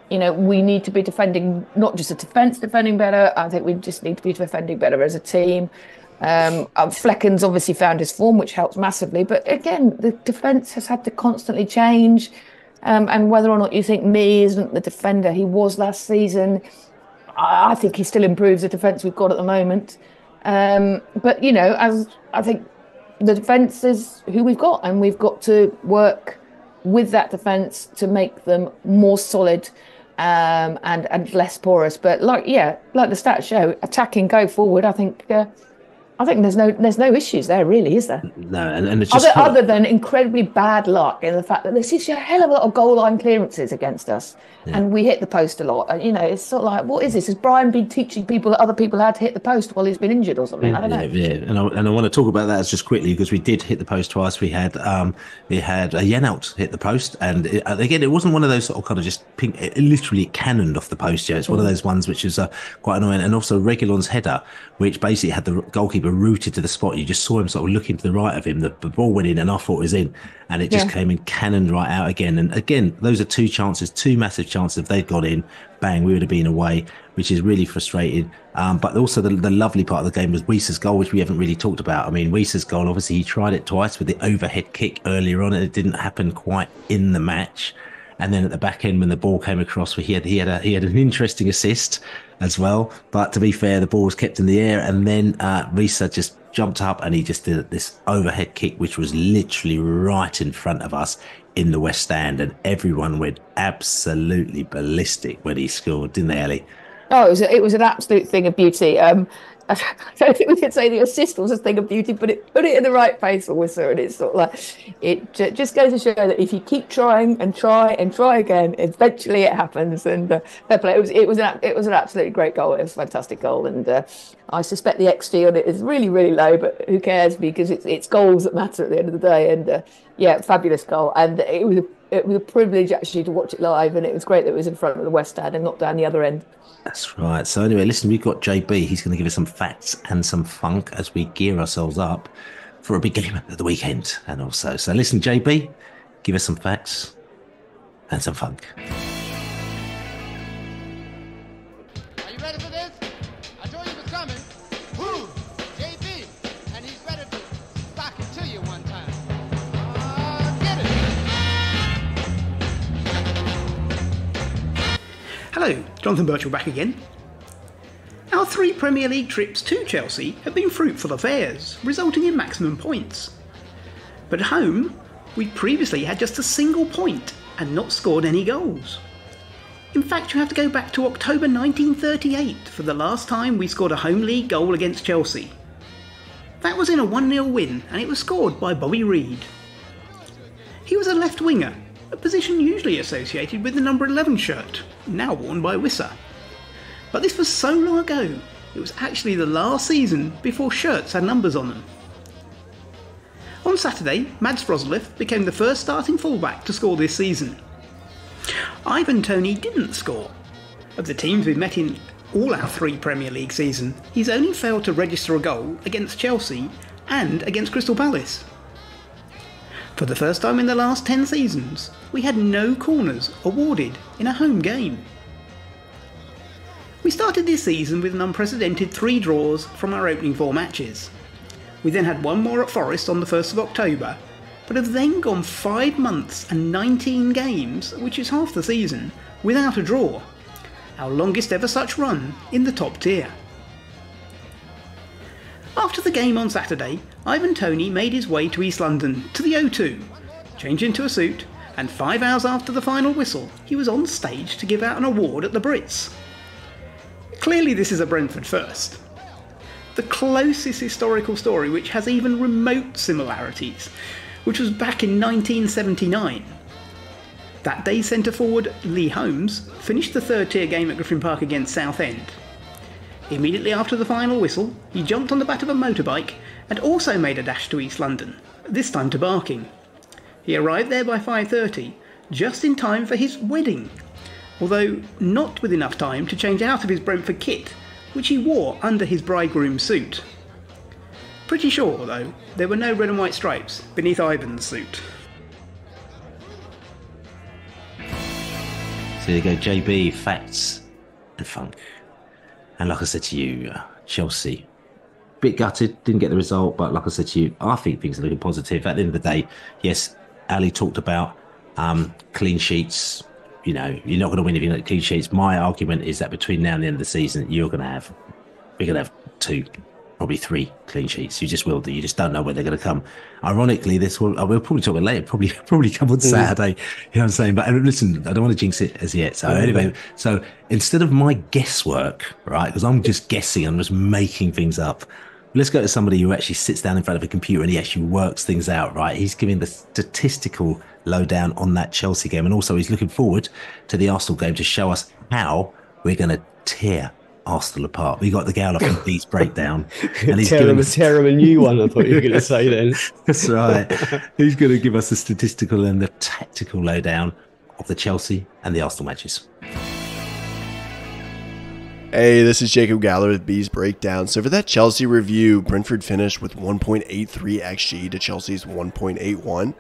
we need to be defending, not just a defence defending better. I think we just need to be defending better as a team. Flecken's obviously found his form, which helps massively. But again, the defence has had to constantly change. And whether or not you think Mee isn't the defender he was last season, I think he still improves the defence we've got at the moment. But as I think the defence is who we've got, and we've got to work with that defence to make them more solid and less porous. But like the stats show, attacking, go forward. I think there's no issues there, really, is there? No, and it's just other than incredibly bad luck in the fact that there's just a hell of a lot of goal line clearances against us, and we hit the post a lot. And, it's sort of like, what is this? Has Bryan been teaching other people how to hit the post while he's been injured or something? I don't know. Yeah, and I want to talk about that just quickly, because we did hit the post twice. We had a Yenalt hit the post, and again, it wasn't one of those sort of kind of just pink. It literally cannoned off the post. Yeah, it's one of those ones which is quite annoying. And also Reguilon's header, which basically had the goalkeeper rooted to the spot. You just saw him sort of looking to the right of him. The ball went in, and I thought it was in, and it just came in cannoned right out again. And again, those are two massive chances. If they'd got in, bang, we would have been away, which is really frustrating. But also the lovely part of the game was Weiser's goal, which we haven't really talked about. I mean, Weiser's goal, obviously he tried it twice with the overhead kick earlier on, and it didn't happen quite in the match. And then at the back end, when the ball came across, he had an interesting assist as well. But to be fair, the ball was kept in the air, and then Weiser just jumped up and he just did this overhead kick, which was literally right in front of us in the West Stand, and everyone went absolutely ballistic when he scored, didn't they, Ellie? Oh, it was an absolute thing of beauty. I don't think we could say the assist was a thing of beauty, but it put it in the right place for Whistler, and it's sort of like, it just goes to show that if you keep trying and try and try again, eventually it happens. And fair play. It was an absolutely great goal. It was a fantastic goal, and I suspect the XG on it is really, really low, but who cares, because it's goals that matter at the end of the day. And fabulous goal, and it was a privilege actually to watch it live, and it was great that it was in front of the West Stand and not down the other end. That's right. So anyway, listen, we've got JB. He's going to give us some facts and some funk as we gear ourselves up for a big game at the weekend. And also, so listen, JB, give us some facts and some funk. Are you ready for this? I told you it was coming. Who? JB. And he's ready to stock it to you one time. Get it. Hello, Jonathan Birchall back again. Our 3 Premier League trips to Chelsea have been fruitful affairs, resulting in maximum points. But at home, we previously had just a single point and not scored any goals. In fact, you have to go back to October 1938 for the last time we scored a home league goal against Chelsea. That was in a 1-0 win, and it was scored by Bobby Reid. He was a left winger, a position usually associated with the number 11 shirt, now worn by Wissa. But this was so long ago, it was actually the last season before shirts had numbers on them. On Saturday, Mads Roselif became the first starting fullback to score this season. Ivan Toney didn't score. Of the teams we've met in all our 3 Premier League season, he's only failed to register a goal against Chelsea and against Crystal Palace. For the first time in the last 10 seasons, we had no corners awarded in a home game. We started this season with an unprecedented 3 draws from our opening 4 matches. We then had 1 more at Forest on the 1st of October, but have then gone 5 months and 19 games, which is half the season, without a draw. Our longest ever such run in the top tier. After the game on Saturday, Ivan Toney made his way to East London, to the O2, changed into a suit, and 5 hours after the final whistle, he was on stage to give out an award at the Brits. Clearly this is a Brentford first. The closest historical story which has even remote similarities, which was back in 1979. That day centre forward Lee Holmes finished the 3rd tier game at Griffin Park against Southend. Immediately after the final whistle, he jumped on the back of a motorbike and also made a dash to East London, this time to Barking. He arrived there by 5:30, just in time for his wedding, although not with enough time to change out of his Brentford kit, which he wore under his bridegroom suit. Pretty sure, though, there were no red and white stripes beneath Ivan's suit. So there you go, JB, facts and funk. And like I said to you, Chelsea, bit gutted, didn't get the result, but like I said to you, I think things are looking positive. At the end of the day, yes, Ali talked about clean sheets. You know, you're not going to win if you get clean sheets. My argument is that between now and the end of the season, we're going to have 2 probably 3 clean sheets. You just will do. You just don't know where they're going to come. Ironically, we'll probably talk about it later. Probably come on Saturday. You know what I'm saying? But listen, I don't want to jinx it as yet. So anyway, so instead of my guesswork, right? Because I'm just guessing, I'm just making things up. Let's go to somebody who actually sits down in front of a computer and he actually works things out, right? He's giving the statistical lowdown on that Chelsea game. And also he's looking forward to the Arsenal game to show us how we're going to tear Arsenal apart. We got the Gowler from Beats Breakdown. And he's tear him a new one, I thought you were going to say then. That's right. He's going to give us the statistical and the tactical lowdown of the Chelsea and the Arsenal matches. Hey, this is Jacob Galler with Bees Breakdown. So for that Chelsea review, Brentford finished with 1.83 XG to Chelsea's 1.81.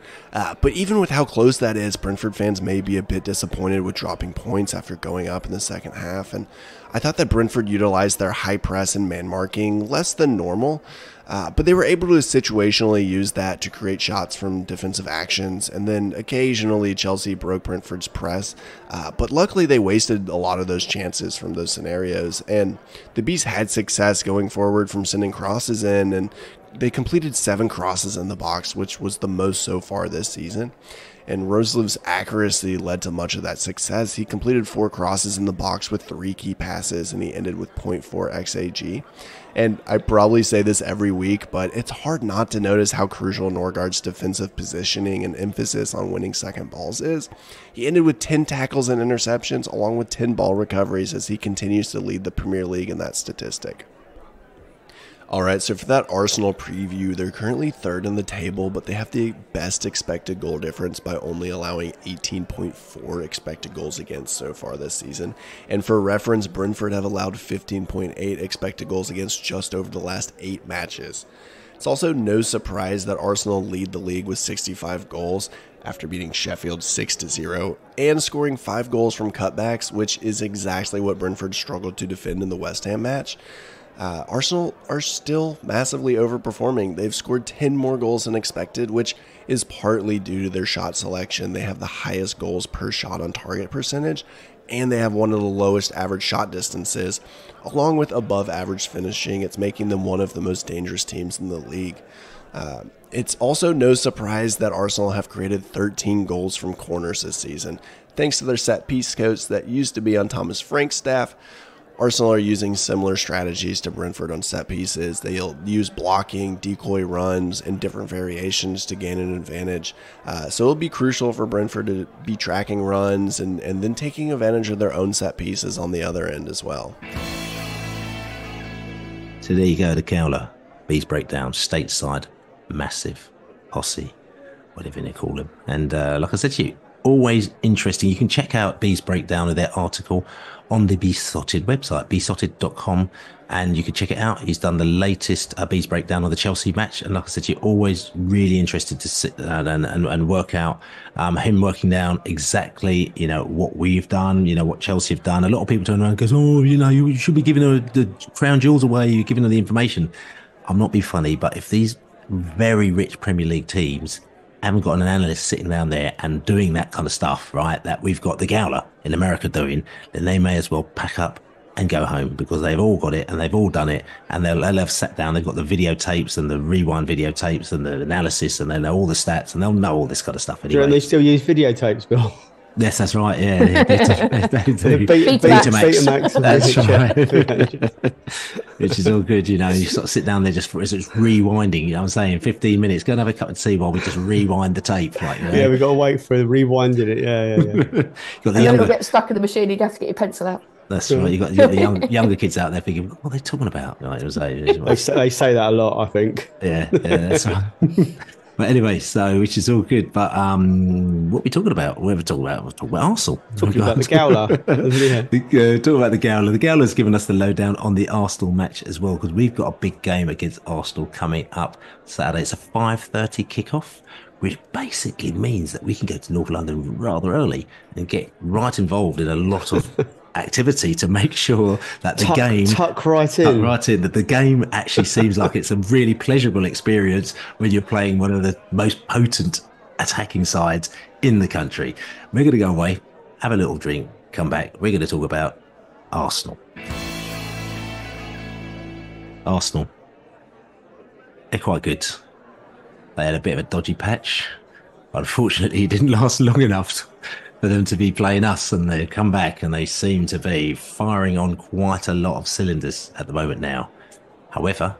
But even with how close that is, Brentford fans may be a bit disappointed with dropping points after going up in the second half. And I thought that Brentford utilized their high press and man marking less than normal. But they were able to situationally use that to create shots from defensive actions, and then occasionally Chelsea broke Brentford's press, but luckily they wasted a lot of those chances from those scenarios, and the Bees had success going forward from sending crosses in, and they completed 7 crosses in the box, which was the most so far this season. And Roslev's accuracy led to much of that success. He completed 4 crosses in the box with 3 key passes, and he ended with 0.4 XAG. And I probably say this every week, but it's hard not to notice how crucial Norgaard's defensive positioning and emphasis on winning second balls is. He ended with 10 tackles and interceptions, along with 10 ball recoveries, as he continues to lead the Premier League in that statistic. Alright, so for that Arsenal preview, they're currently 3rd in the table, but they have the best expected goal difference by only allowing 18.4 expected goals against so far this season. And for reference, Brentford have allowed 15.8 expected goals against just over the last 8 matches. It's also no surprise that Arsenal lead the league with 65 goals after beating Sheffield 6-0 and scoring 5 goals from cutbacks, which is exactly what Brentford struggled to defend in the West Ham match. Arsenal are still massively overperforming. They've scored 10 more goals than expected, which is partly due to their shot selection. They have the highest goals per shot on target percentage, and they have one of the lowest average shot distances, along with above average finishing. It's making them one of the most dangerous teams in the league. It's also no surprise that Arsenal have created 13 goals from corners this season, thanks to their set piece coach that used to be on Thomas Frank's staff. Arsenal are using similar strategies to Brentford on set pieces. They'll use blocking, decoy runs, and different variations to gain an advantage. So it'll be crucial for Brentford to be tracking runs and then taking advantage of their own set pieces on the other end as well. So there you go, the Cowler. Bees Breakdown, stateside, massive, posse, whatever you call them. And like I said to you, always interesting. You can check out Bees Breakdown of their article on the Beesotted website, beesotted.com, and you can check it out. He's done the latest Bees Breakdown of the Chelsea match, and like I said, you're always really interested to sit down and work out him working down exactly, what we've done, what Chelsea have done. A lot of people turn around and goes, you should be giving her the crown jewels away, you're giving her the information. I'm not being funny, but if these very rich Premier League teams haven't got an analyst sitting down there and doing that kind of stuff, right, that we've got the Gowler in America doing, then they may as well pack up and go home, because they've all got it and they've all done it, and they'll have sat down, they've got the videotapes and the rewind videotapes and the analysis, and they know all the stats, and they'll know all this kind of stuff anyway. Do they still use videotapes, Bill? Yes, that's right. Yeah, they do. Betamax. That's right. Which is all good, You sort of sit down there just rewinding. I'm saying 15 minutes. Go and have a cup of tea while we just rewind the tape. Yeah, we've got to wait for rewinding it. Yeah. And then it'll get stuck in the machine. You'd have to get your pencil out. That's right. You got the younger kids out there thinking, what are they talking about? They say that a lot, I think. Yeah, that's right. But anyway, which is all good. But what are we talking about? We're talking about Arsenal. Talking about the Gowler. Talking about the Gowler. The Gowler's given us the lowdown on the Arsenal match as well, because we've got a big game against Arsenal coming up Saturday. It's a 5:30 kickoff, which basically means that we can go to North London rather early and get right involved in a lot of activity to make sure that the game tuck right in, that the game actually seems like it's a really pleasurable experience when you're playing one of the most potent attacking sides in the country. We're going to go away, have a little drink, come back. We're going to talk about Arsenal. they're quite good. They had a bit of a dodgy patch. Unfortunately, it didn't last long enough for them to be playing us, and they come back and they seem to be firing on quite a lot of cylinders at the moment now. However,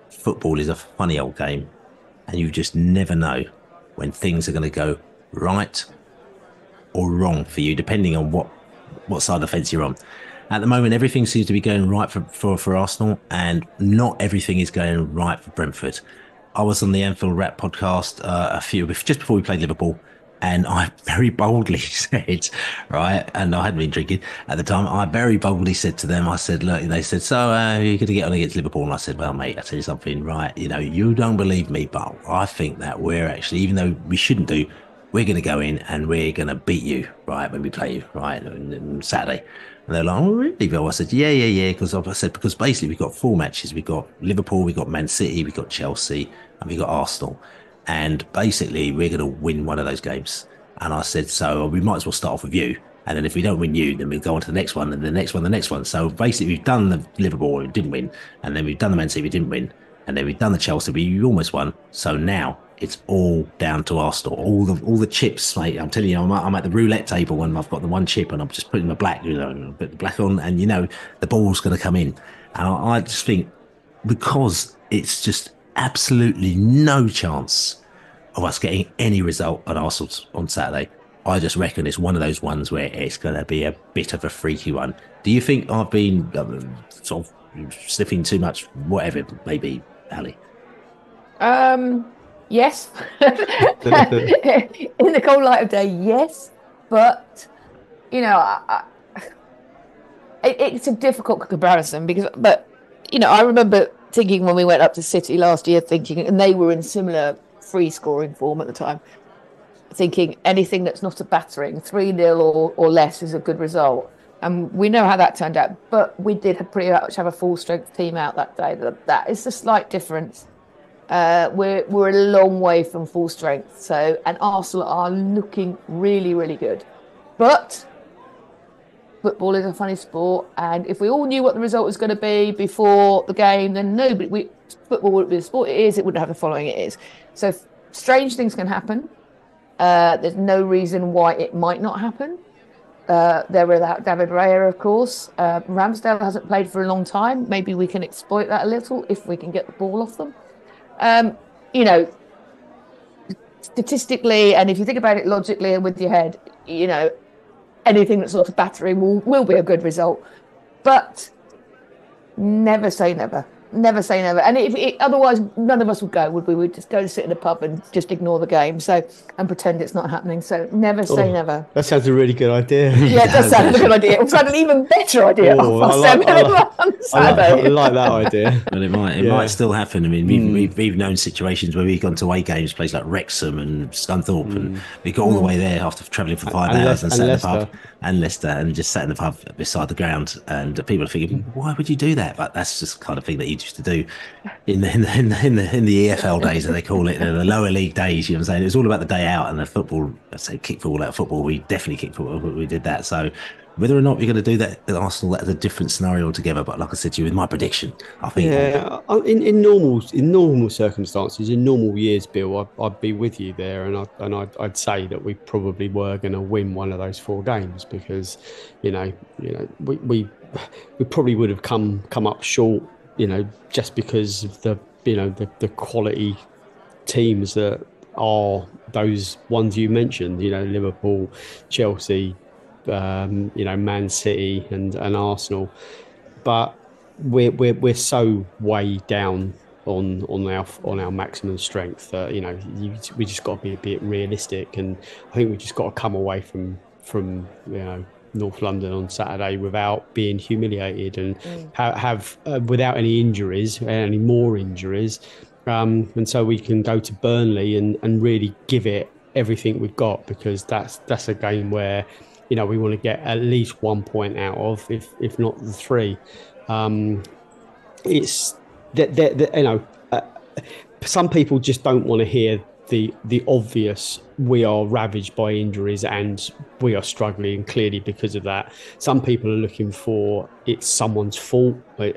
football is a funny old game, and you just never know when things are going to go right or wrong for you, depending on what side of the fence you're on. At the moment, everything seems to be going right for Arsenal, and not everything is going right for Brentford. I was on the Anfield Rap podcast just before we played Liverpool, and I very boldly said, right, and I hadn't been drinking at the time, I very boldly said to them, I said, look, they said, so you're going to get on against Liverpool? And I said, well, mate, I'll tell you something, right, you don't believe me, but I think that we're actually, even though we shouldn't do, we're going to go in and we're going to beat you, right, when we play you, right, on Saturday. And they're like, oh, really, Bill? I said, yeah. Because basically we've got 4 matches. We've got Liverpool, we've got Man City, we've got Chelsea, and we've got Arsenal. And basically we're going to win one of those games. And I said, so we might as well start off with you. And then if we don't win you, then we'll go on to the next one, and the next one, the next one. So basically we've done the Liverpool, we didn't win. And then we've done the Man City, we didn't win. And then we've done the Chelsea, we almost won. So now it's all down to Arsenal. All the chips, mate. I'm telling you, I'm at the roulette table and I've got the one chip and I'm just putting the black, put the black on, and the ball's going to come in. And I just think, because it's just absolutely no chance of us getting any result at Arsenal on Saturday, I just reckon it's one of those ones where it's going to be a bit of a freaky one. Do you think I've been sort of sniffing too much, whatever it may be, Ali? Yes. In the cold light of day, yes. But, it's a difficult comparison but I remember thinking when we went up to City last year, and they were in similar free scoring form at the time, thinking anything that's not a battering, 3-0 or less is a good result. And we know how that turned out. But we did pretty much have a full strength team out that day. That is a slight difference. We're a long way from full strength. And Arsenal are looking really, really good. But football is a funny sport, and if we all knew what the result was going to be before the game, then football wouldn't be the sport it is. It wouldn't have the following it is. So strange things can happen. There's no reason why it might not happen. They're without David Raya, of course. Ramsdale hasn't played for a long time. Maybe we can exploit that a little if we can get the ball off them. Statistically, and if you think about it logically and with your head, anything that's not a battery will be a good result. But never say never. Never say never. And otherwise, none of us would go, would we? We'd just go and sit in a pub and just ignore the game and pretend it's not happening. So never say never. That sounds a really good idea. Yeah, it does sound a good idea. It would sound an even better idea. I like that idea. Well, it might still happen. I mean, we've known situations where we've gone to away games, places like Wrexham and Scunthorpe, and we got all the way there after travelling for 5 hours and sat in the pub, and Leicester, and just sat in the pub beside the ground. And people are thinking, why would you do that? But that's just the kind of thing that you used to do in the EFL days, as they call it, the lower league days. You know what I'm saying? It was all about the day out, and the football. I say kick football out of football. We definitely kick football, but we did that. So whether or not we're going to do that at Arsenal, that's a different scenario altogether. But like I said to you, with my prediction, I think in normal circumstances, in normal years, Bill, I'd be with you there, and I'd say that we probably were going to win one of those 4 games, because we probably would have come up short, just because of the quality teams that are those ones you mentioned, Liverpool, Chelsea, Man City and Arsenal. But we're so way down on our maximum strength that we just got to be a bit realistic, and I think we just got to come away from North London on Saturday without being humiliated, and have without any more injuries, and so we can go to Burnley and really give it everything we've got, because that's a game where we want to get at least 1 point out of, if not the 3. It's that some people just don't want to hear the obvious. We are ravaged by injuries and we are struggling clearly because of that. Some people are looking for it's someone's fault, but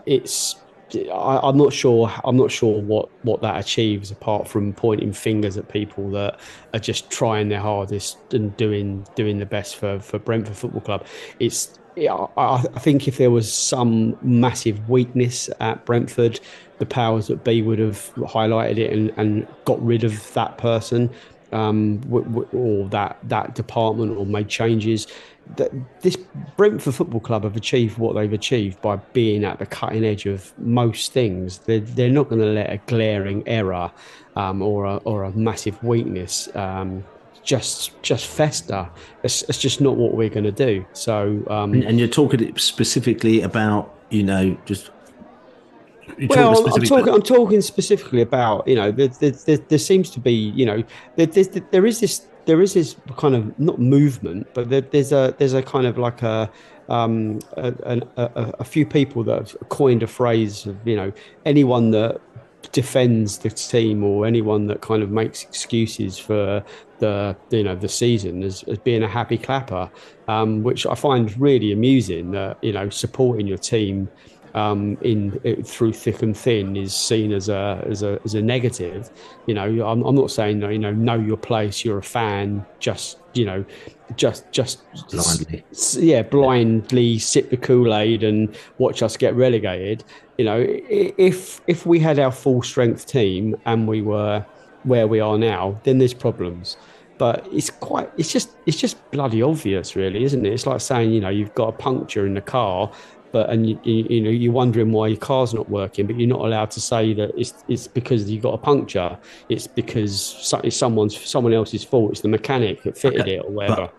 it's I'm not sure. I'm not sure what that achieves, apart from pointing fingers at people that are just trying their hardest and doing the best for Brentford Football Club. I think if there was some massive weakness at Brentford, the powers that be would have highlighted it and got rid of that person, or that department, or made changes. This Brentford Football Club have achieved what they've achieved by being at the cutting edge of most things. They're not going to let a glaring error or a massive weakness just fester. It's just not what we're going to do. So, and you're talking specifically about, just. I'm talking specifically about, there seems to be, there is this kind of, not movement, but there's a kind of like a few people that have coined a phrase of, anyone that defends the team, or anyone that kind of makes excuses for the season as being a happy clapper, which I find really amusing. That supporting your team through thick and thin is seen as a negative. I'm not saying know your place. You're a fan. Just blindly sip the Kool-Aid and watch us get relegated. If we had our full strength team and we were where we are now, then there's problems. But it's just bloody obvious, really, isn't it? It's like saying, you've got a puncture in the car, and you're wondering why your car's not working, but you're not allowed to say that it's because you got a puncture. It's because it's someone else's fault. It's the mechanic that fitted it or whatever.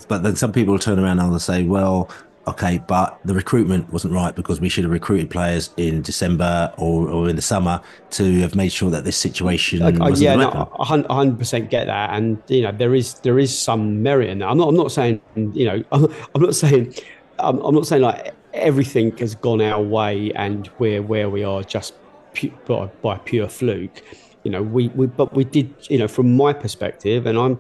But then some people turn around and they'll say, well, okay, but the recruitment wasn't right, because we should have recruited players in December or in the summer to have made sure that this situation wasn't happen. 100% get that, and there is some merit in that. I'm not saying I'm not saying like everything has gone our way and we're where we are just by pure fluke. But we did, from my perspective, and I'm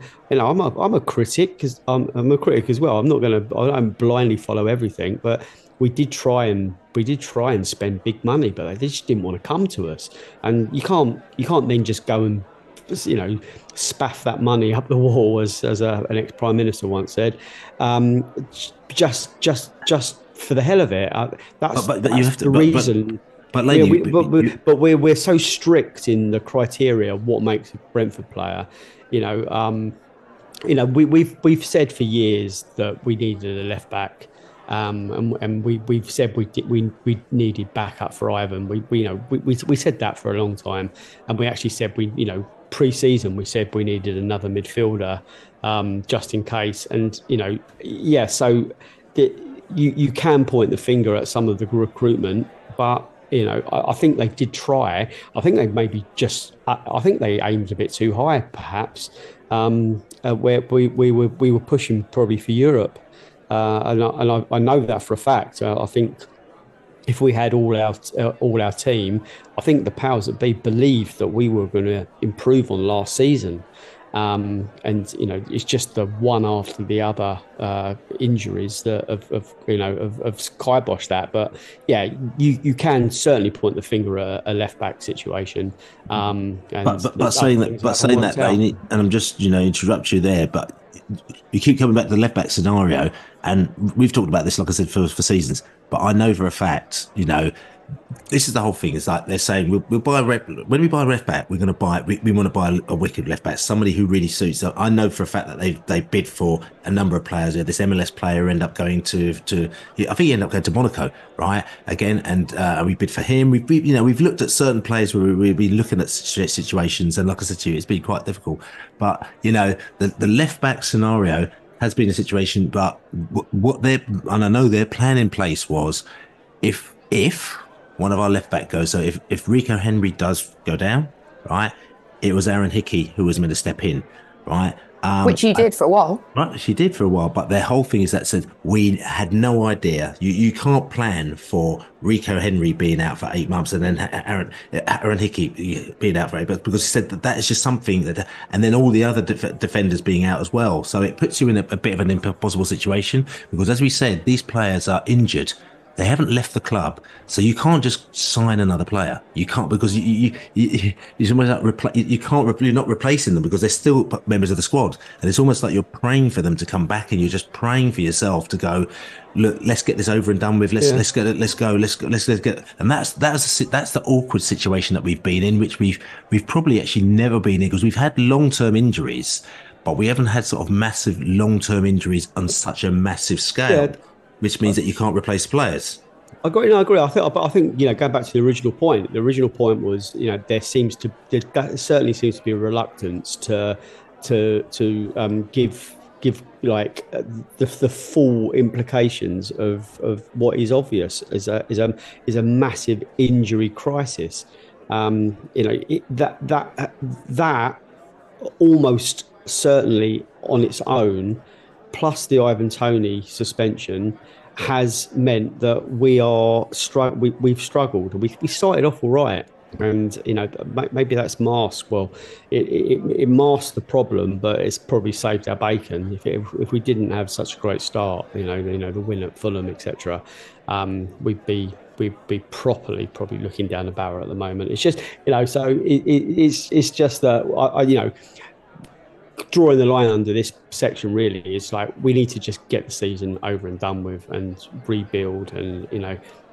a critic, because I'm a critic as well. I don't blindly follow everything, but we did try and spend big money, but they just didn't want to come to us. And you can't then just go and spaff that money up the wall, as an ex-prime minister once said, just for the hell of it. That's the reason. But Laney, we're so strict in the criteria of what makes a Brentford player. We've said for years that we needed a left back, and we've said we needed backup for Ivan. We said that for a long time, and we actually said pre-season we said we needed another midfielder, just in case. And so you can point the finger at some of the recruitment, but I think they did try. I think they I think they aimed a bit too high, perhaps, where we were pushing probably for Europe, and I know that for a fact. I think if we had all our team, I think the powers that be believed that we were going to improve on last season. And it's just the one after the other injuries that have kiboshed that. But yeah, you can certainly point the finger at a left back situation. But saying that, Laney, and I'm just interrupt you there, but you keep coming back to the left back scenario, and we've talked about this, like I said, for seasons. But I know for a fact, this is the whole thing. It's like they're saying we'll buy when we buy a left back, we're going to buy. We want to buy a wicked left back, somebody who really suits. So I know for a fact that they bid for a number of players. This MLS player end up going to I think he ended up going to Monaco, right? Again, and we bid for him. We've looked at certain players where we've been looking at situations, and like I said to you, it's been quite difficult. But the left back scenario has been a situation. But and I know their plan in place was if one of our left back goes. So if Rico Henry does go down, right, it was Aaron Hickey who was meant to step in, right? Which he did for a while. Right, she did for a while. But their whole thing is that said we had no idea. You can't plan for Rico Henry being out for 8 months and then Aaron Hickey being out for 8 months, because he said that is just something that, and then all the other defenders being out as well. So it puts you in a bit of an impossible situation, because as we said, these players are injured. They haven't left the club, so you can't just sign another player. You can't, because it's almost like you're not replacing them, because they're still members of the squad, and it's almost like you're praying for them to come back, and you're just praying for yourself to go, look, let's get this over and done with. Let's get. And that's the awkward situation that we've been in, which we've probably actually never been in, because we've had long-term injuries, but we haven't had sort of massive long-term injuries on such a massive scale. Which means that you can't replace players. I agree. I think going back to the original point. The original point was there certainly seems to be a reluctance to give like the full implications of what is obvious is a massive injury crisis. That almost certainly on its own, plus the Ivan Toney suspension, has meant that we've struggled. We started off all right, and maybe that's masked. Well, it masked the problem, but it's probably saved our bacon. If we didn't have such a great start, the win at Fulham, etc., we'd be probably looking down the barrel at the moment. It's just so it's just that drawing the line under this section really is like, we need to just get the season over and done with and rebuild, and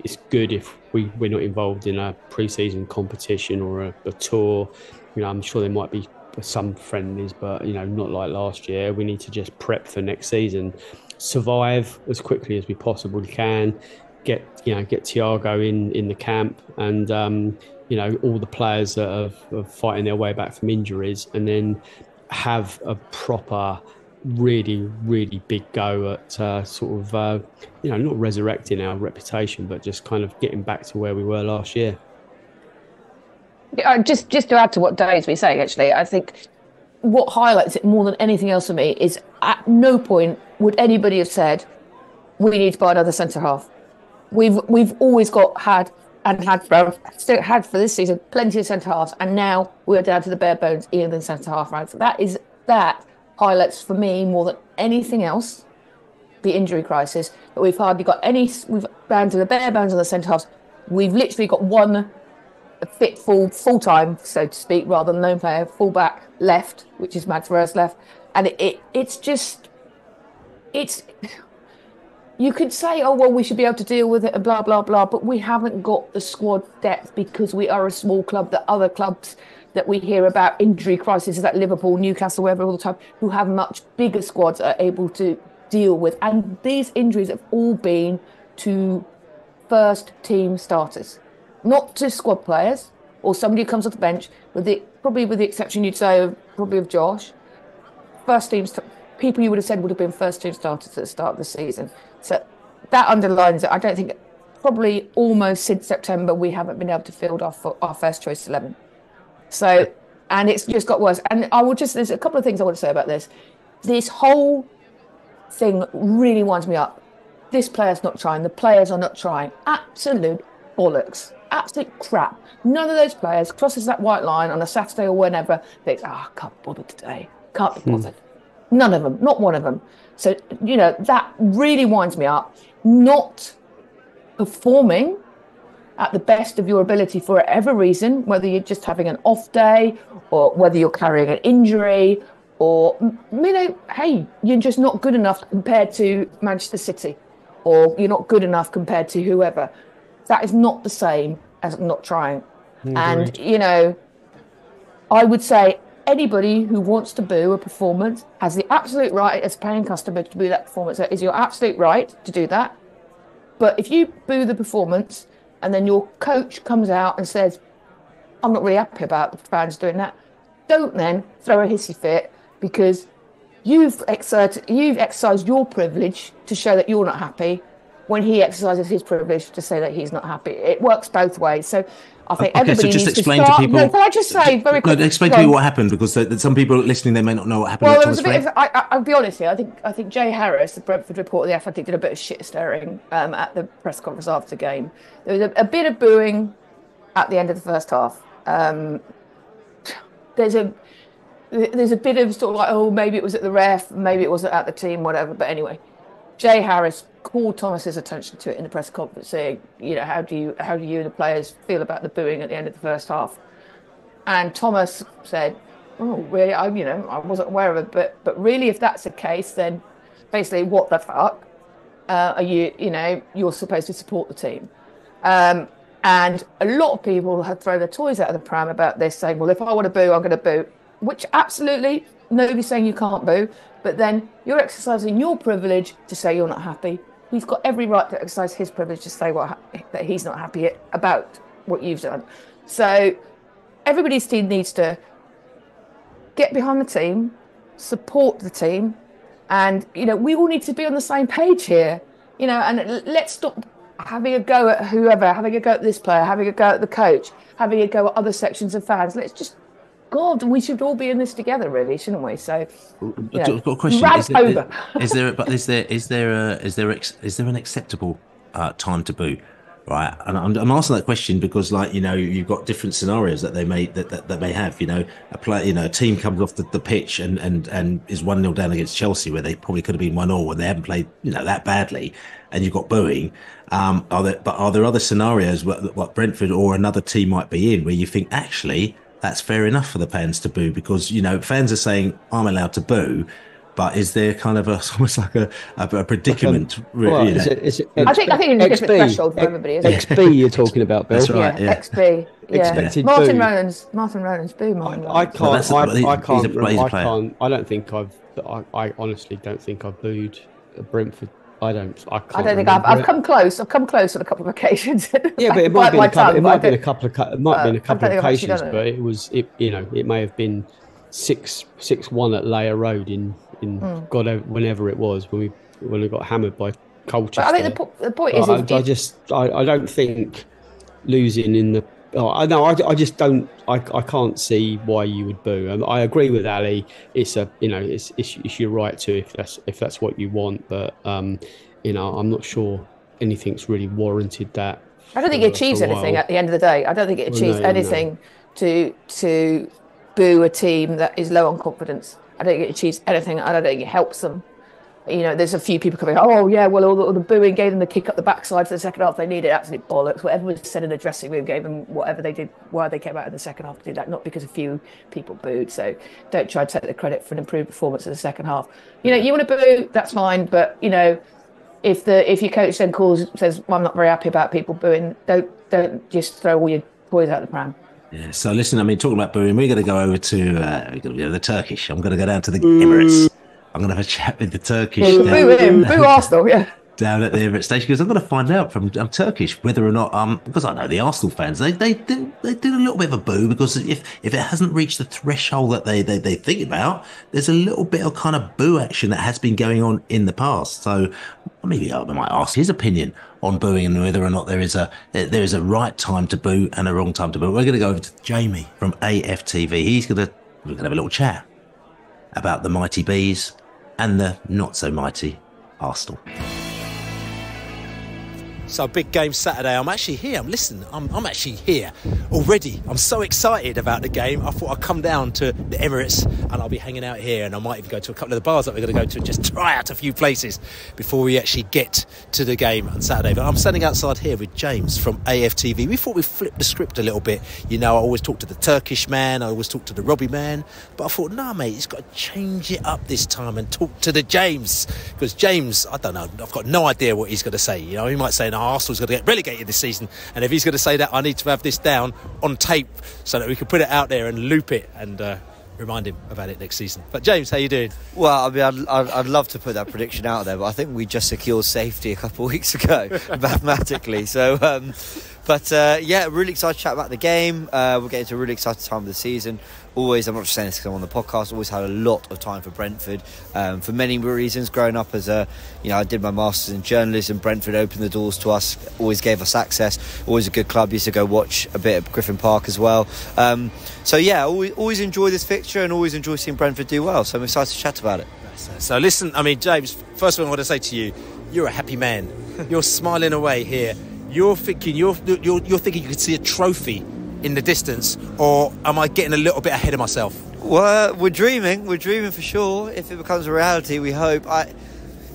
it's good if we're not involved in a pre-season competition or a tour. I'm sure there might be some friendlies, but not like last year. We need to just prep for next season, survive as quickly as we possibly can, get Thiago in the camp, and all the players that are fighting their way back from injuries, and then have a proper, really, really big go at not resurrecting our reputation, but just kind of getting back to where we were last year. Just to add to what Dave's been saying, actually, I think what highlights it more than anything else for me is at no point would anybody have said we need to buy another centre half. We've always had for this season plenty of centre halves, and now we're down to the bare bones in centre half ranks. So that highlights for me more than anything else the injury crisis. But we've hardly got any. We've down to the bare bones of the centre halves. We've literally got one fit full time, so to speak, rather than lone player fullback left, which is Mads Rose left, and it's. You could say, oh, well, we should be able to deal with it and blah, blah, blah, but we haven't got the squad depth because we are a small club that other clubs that we hear about injury crises at Liverpool, Newcastle, wherever all the time, who have much bigger squads are able to deal with. And these injuries have all been to first team starters, not to squad players or somebody who comes off the bench, probably with the exception, you'd say, of Josh. First team people you would have said would have been first team starters at the start of the season. So that underlines it. I don't think, probably almost since September, we haven't been able to field our first choice 11. So, and it's just got worse. And there's a couple of things I want to say about this. This whole thing really winds me up. This player's not trying. The players are not trying. Absolute bollocks. Absolute crap. None of those players crosses that white line on a Saturday or whenever. Thinks, I can't bother today. Can't be bothered. None of them. Not one of them. So, that really winds me up. Not performing at the best of your ability for whatever reason, whether you're just having an off day or whether you're carrying an injury or, hey, you're just not good enough compared to Manchester City, or you're not good enough compared to whoever. That is not the same as not trying. And, I would say anybody who wants to boo a performance has the absolute right as a paying customer to boo that performance. That is your absolute right to do that. But if you boo the performance and then your coach comes out and says, I'm not really happy about the fans doing that, don't then throw a hissy fit because you've exercised your privilege to show that you're not happy when he exercises his privilege to say that he's not happy. It works both ways. So I think everybody needs to start. To people, no, can I just say very quickly? No, explain to me what happened, because some people listening, they may not know what happened. Well, there was a bit of, I'll be honest here. I think Jay Harris, the Brentford reporter, the Athletic, did a bit of shit stirring at the press conference after the game. There was a bit of booing at the end of the first half. There's a bit of sort of like, oh, maybe it was at the ref, maybe it wasn't at the team, whatever. But anyway, Jay Harris called Thomas's attention to it in the press conference, saying, how do you and the players feel about the booing at the end of the first half? And Thomas said, "Oh, really? I wasn't aware of it, but really, if that's the case, then basically, what the fuck are you? You're supposed to support the team." And a lot of people have thrown their toys out of the pram about this, saying, "Well, if I want to boo, I'm going to boo," which absolutely nobody's saying you can't boo, but then you're exercising your privilege to say you're not happy. He's got every right to exercise his privilege to say that he's not happy about what you've done. So everybody's team needs to get behind the team, support the team, and we all need to be on the same page here. And let's stop having a go at whoever, having a go at this player, having a go at the coach, having a go at other sections of fans. Let's just, God, we should all be in this together, really, shouldn't we? So, I've got a question. Is there an acceptable time to boo? Right, and I'm asking that question because, you've got different scenarios that they may that may have. A team comes off the pitch and is 1-0 down against Chelsea, where they probably could have been 1-1 when they haven't played that badly, and you've got booing. Are there other scenarios what Brentford or another team might be in where you think actually that's fair enough for the fans to boo, because fans are saying I'm allowed to boo, but is there kind of almost like a predicament? I think it's a different threshold for everybody. Isn't it? XB you're talking about, Bill? That's right. Yeah. XB. Yeah. Expected Martin boo. Rowland's boo. I don't think I honestly don't think I've booed Brentford. I don't think I've come close. I've come close on a couple of occasions. Yeah, but it might have been a couple of occasions, but it may have been 6-1 at Leigh Road in whenever it was when we got hammered by Colchester. But I think the point is, I don't think losing in the. I just don't. I can't see why you would boo. I agree with Ali. It's it's your right to if that's what you want. But I'm not sure anything's really warranted that. I don't think it achieves anything at the end of the day. I don't think it achieves anything to boo a team that is low on confidence. I don't think it achieves anything. I don't think it helps them. There's a few people coming, oh yeah, well all the booing gave them the kick up the backside for the second half. They needed absolute bollocks. Whatever was said in the dressing room gave them whatever they did, why they came out in the second half to do that, not because a few people booed. So don't try to take the credit for an improved performance in the second half. You want to boo, that's fine, but if your coach then says, well, I'm not very happy about people booing, don't just throw all your toys out the pram. Yeah, so listen, talking about booing, we're going to go over to the Turkish. I'm going to go down to the Emirates. I'm going to have a chat with the Turkish. Boo Arsenal, yeah. Down at the Emirates station, because I'm going to find out from Turkish whether or not, because I know the Arsenal fans, they do a little bit of a boo, because if it hasn't reached the threshold that they think about, there's a little bit of kind of boo action that has been going on in the past. So maybe I might ask his opinion on booing and whether or not there is a right time to boo and a wrong time to boo. We're going to go over to Jamie from AFTV. We're going to have a little chat about the mighty Bees and the not so mighty Arsenal. So big game Saturday. I'm actually here. I'm actually here already. I'm so excited about the game. I thought I'd come down to the Emirates and I'll be hanging out here, and I might even go to a couple of the bars that we're going to go to and just try out a few places before we actually get to the game on Saturday. But I'm standing outside here with James from AFTV. We thought we'd flip the script a little bit. I always talk to the Turkish man, I always talk to the Robbie man, but I thought, nah, mate, he's got to change it up this time and talk to the James, because James, I don't know, I've got no idea what he's going to say. He might say, no, Arsenal's going to get relegated this season, and if he's going to say that, I need to have this down on tape so that we can put it out there and loop it and remind him about it next season. But James, how you doing? Well, I'd love to put that prediction out there, but I think we just secured safety a couple of weeks ago mathematically. So yeah, really excited to chat about the game. We're getting to a really exciting time of the season. Always, I'm not just saying this because I'm on the podcast, always had a lot of time for Brentford, for many reasons. Growing up as I did my masters in journalism. Brentford opened the doors to us, always gave us access, always a good club. Used to go watch a bit at Griffin Park as well. So yeah, always enjoy this fixture and always enjoy seeing Brentford do well. So I'm excited to chat about it. So listen, James, first thing I want to say to you, you're a happy man. You're smiling away here. You're thinking you could see a trophy in the distance, or am I getting a little bit ahead of myself? Well, we're dreaming for sure. If it becomes a reality, we hope.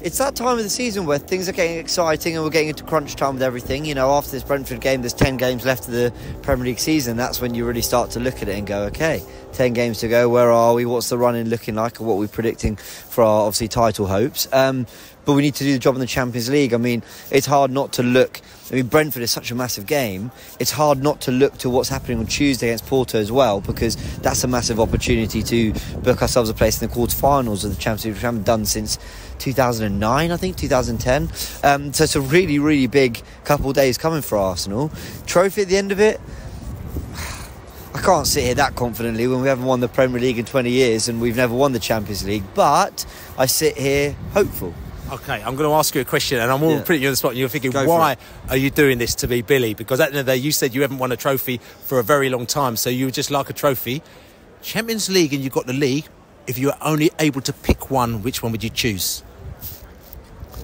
it's that time of the season where things are getting exciting and we're getting into crunch time with everything. You know, after this Brentford game, there's 10 games left of the Premier League season. That's when you really start to look at it and go, okay, 10 games to go. Where are we? What's the run-in looking like? And what we're predicting for our, obviously, title hopes. But we need to do the job in the Champions League. I mean, it's hard not to look. I mean, Brentford is such a massive game. It's hard not to look to what's happening on Tuesday against Porto as well, because that's a massive opportunity to book ourselves a place in the quarterfinals of the Champions League, which we haven't done since 2009, I think, 2010. So it's a really, really big couple of days coming for Arsenal. Trophy at the end of it, I can't sit here that confidently when we haven't won the Premier League in 20 years and we've never won the Champions League, but I sit here hopeful. Okay, I'm going to ask you a question, and I'm all putting you on the spot, and you're thinking, why are you doing this to me, Billy? Because at the end of the day, you said you haven't won a trophy for a very long time, so you would just like a trophy. Champions League, and you've got the league. If you were only able to pick one, which one would you choose?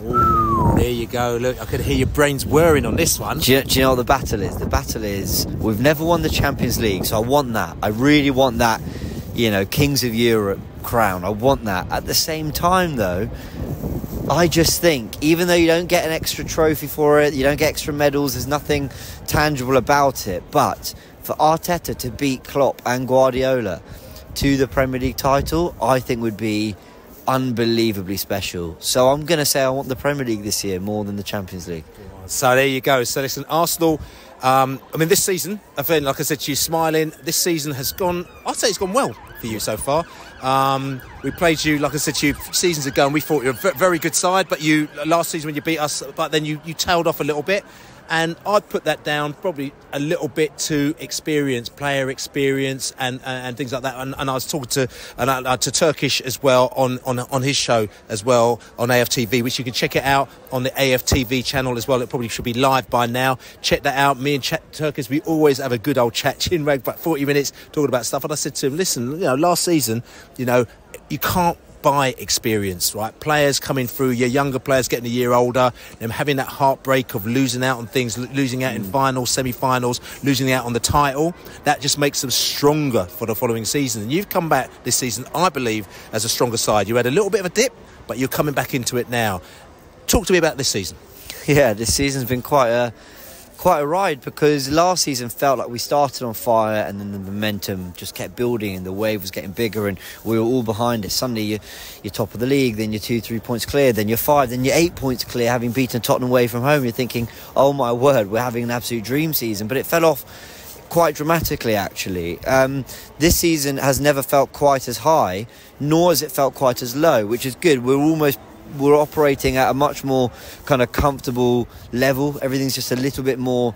Oh, there you go. Look, I could hear your brains whirring on this one. Do you know what the battle is? The battle is we've never won the Champions League, so I want that. I really want that, you know, Kings of Europe crown. I want that. At the same time, though, I just think, even though you don't get an extra trophy for it, you don't get extra medals, there's nothing tangible about it, but for Arteta to beat Klopp and Guardiola to the Premier League title, I think would be unbelievably special. So I'm going to say I want the Premier League this year more than the Champions League. So there you go. So listen, Arsenal, I mean, this season, like I said to you, smiling, this season has gone, I'd say it's gone well for you so far. We played you, like I said to you, seasons ago, and we thought you were a very good side, but you, last season when you beat us, but then you tailed off a little bit. And I'd put that down probably a little bit to experience, player experience, and things like that. And I was talking to Turkish as well on his show as well on AFTV, which you can check it out on the AFTV channel as well. It probably should be live by now. Check that out. Me and Turkish, we always have a good old chat, chin wag, about 40 minutes talking about stuff. And I said to him, listen, you know, last season, you know, you can't buy experience, right? Players coming through, your younger players getting a year older, them having that heartbreak of losing out on things, losing out in finals, semi-finals, losing out on the title, that just makes them stronger for the following season. And you've come back this season, I believe, as a stronger side. You had a little bit of a dip, but you're coming back into it now. Talk to me about this season. Yeah, this season's been quite a ride, because last season felt like we started on fire and then the momentum just kept building and the wave was getting bigger and we were all behind it. Suddenly you're top of the league, then you're 2-3 points clear, then you're 5, then you're 8 points clear, having beaten Tottenham away from home. You're thinking, oh my word, we're having an absolute dream season. But it fell off quite dramatically, actually. This season has never felt quite as high, nor has it felt quite as low, which is good. We're operating at a much more kind of comfortable level. Everything's just a little bit more,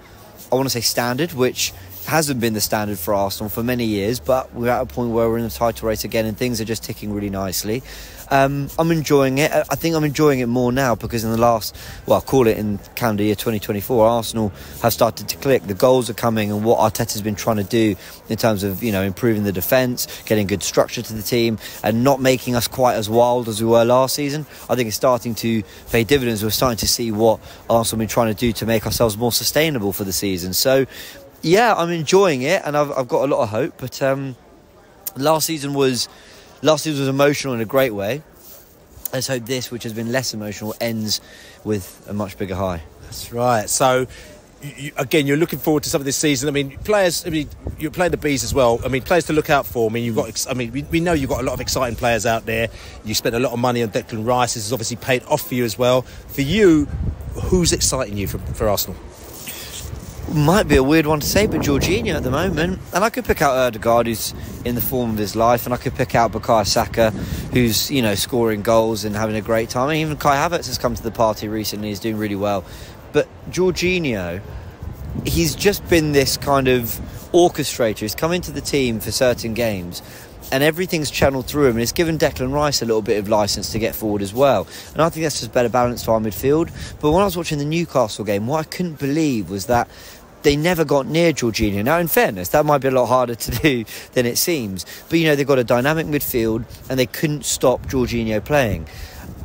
I want to say, standard, which hasn't been the standard for Arsenal for many years, but we're at a point where we're in the title race again and things are just ticking really nicely. I'm enjoying it. I think I'm enjoying it more now because in the last, well, call it in calendar year 2024, Arsenal have started to click. The goals are coming, and what Arteta's been trying to do in terms of, you know, improving the defence, getting good structure to the team, and not making us quite as wild as we were last season, I think it's starting to pay dividends. We're starting to see what Arsenal have been trying to do to make ourselves more sustainable for the season. So, yeah, I'm enjoying it, and I've got a lot of hope. But last season was emotional in a great way. Let's hope this, which has been less emotional, ends with a much bigger high. That's right. So, again, you're looking forward to some of this season. I mean, players. I mean, you're playing the Bees as well. I mean, players to look out for. I mean, you've got. I mean, we know you've got a lot of exciting players out there. You spent a lot of money on Declan Rice. This has obviously paid off for you as well. For you, who's exciting you for Arsenal? Might be a weird one to say, but Jorginho at the moment. And I could pick out Ødegaard, who's in the form of his life, and I could pick out Bukayo Saka, who's, you know, scoring goals and having a great time. And even Kai Havertz has come to the party recently, he's doing really well. But Jorginho, he's just been this kind of orchestrator. He's come into the team for certain games and everything's channeled through him, and it's given Declan Rice a little bit of licence to get forward as well. And I think that's just better balance for our midfield. But when I was watching the Newcastle game, what I couldn't believe was that they never got near Jorginho. Now, in fairness, that might be a lot harder to do than it seems. But, you know, they've got a dynamic midfield and they couldn't stop Jorginho playing.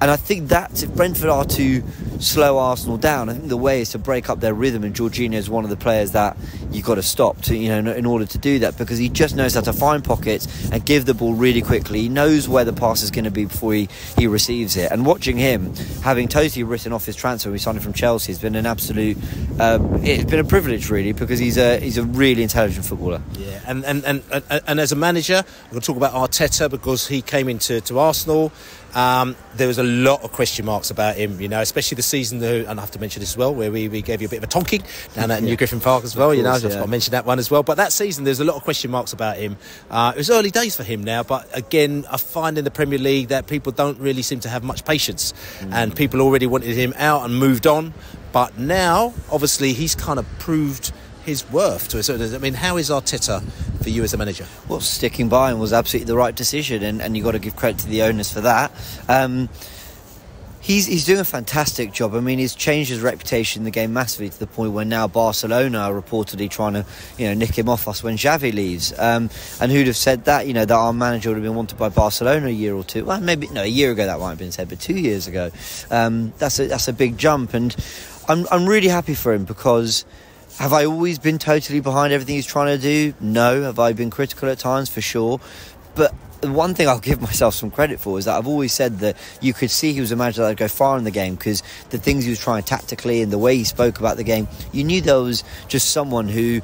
And I think that if Brentford are to slow Arsenal down, I think the way is to break up their rhythm, and Jorginho is one of the players that you've got to stop to, in order to do that, because he just knows how to find pockets and give the ball really quickly. He knows where the pass is going to be before he receives it. And watching him, having totally written off his transfer, we signed him from Chelsea, has been an absolute. It's been a privilege, really, because he's a really intelligent footballer. Yeah, and as a manager, I'm going to talk about Arteta, because he came into Arsenal. There was a lot of question marks about him, especially the season, and I have to mention this as well, where we gave you a bit of a tonking down at New Griffin Park as well. I've got to mention that one as well. But that season, there's a lot of question marks about him. It was early days for him now, but again, I find in the Premier League that people don't really seem to have much patience, and people already wanted him out and moved on. But now, obviously, he's kind of proved his worth to a certain. I mean, how is Arteta for you as a manager? Well, sticking by him was absolutely the right decision, and you've got to give credit to the owners for that. He's doing a fantastic job. I mean, he's changed his reputation in the game massively, to the point where now Barcelona are reportedly trying to, nick him off us when Xavi leaves. And who'd have said that? That our manager would have been wanted by Barcelona a year or two. Well, maybe a year ago that might have been said, but 2 years ago, that's a big jump. And I'm really happy for him, because have I always been totally behind everything he's trying to do? No. Have I been critical at times? For sure. But one thing I'll give myself some credit for is that I've always said that you could see he was a manager that would go far in the game, because the things he was trying tactically and the way he spoke about the game, you knew there was just someone who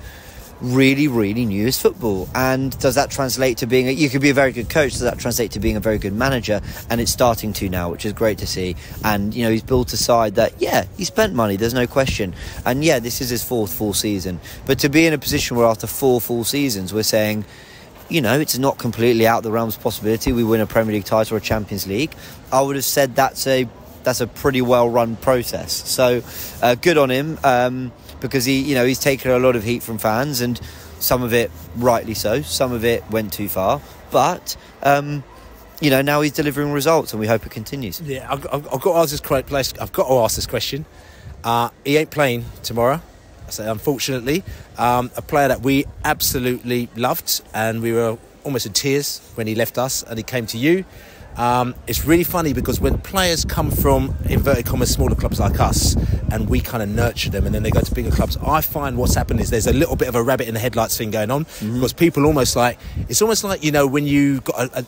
really, really knew his football. And does that translate to being you could be a very good coach, does that translate to being a very good manager? And it's starting to now, which is great to see. And he's built a side that, he spent money, there's no question, and this is his 4th full season. But to be in a position where after 4 full seasons we're saying, it's not completely out of the realms of possibility we win a Premier League title or a Champions League, I would have said that's a pretty well run process. So good on him, because he's taken a lot of heat from fans, and some of it rightly so, some of it went too far, but now he's delivering results, and we hope it continues. I've got to ask this question. He ain't playing tomorrow. I say unfortunately, a player that we absolutely loved, and we were almost in tears when he left us and he came to you. It's really funny, because when players come from, inverted commas, smaller clubs like us, and we kind of nurture them, and then they go to bigger clubs, I find what's happened is there's a little bit of a rabbit in the headlights thing going on, because people it's almost like when you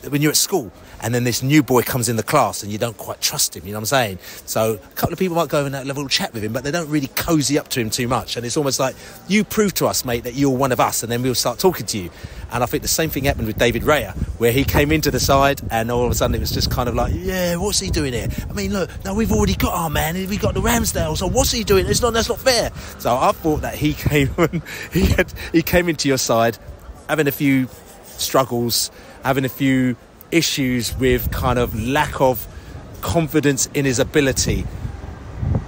when you're at school and then this new boy comes in the class and you don't quite trust him, you know what I'm saying? So a couple of people might go over and have a little chat with him, but they don't really cozy up to him too much, and it's almost like, you prove to us, mate, that you're one of us, and then we'll start talking to you. And I think the same thing happened with David Raya, where he came into the side and all of a sudden it was just kind of like, what's he doing here? I mean, look, no, we've already got our man, we've got the Ramsdale, so what's he doing? That's not fair. So I thought that he came into your side having a few struggles, having a few issues with kind of lack of confidence in his ability.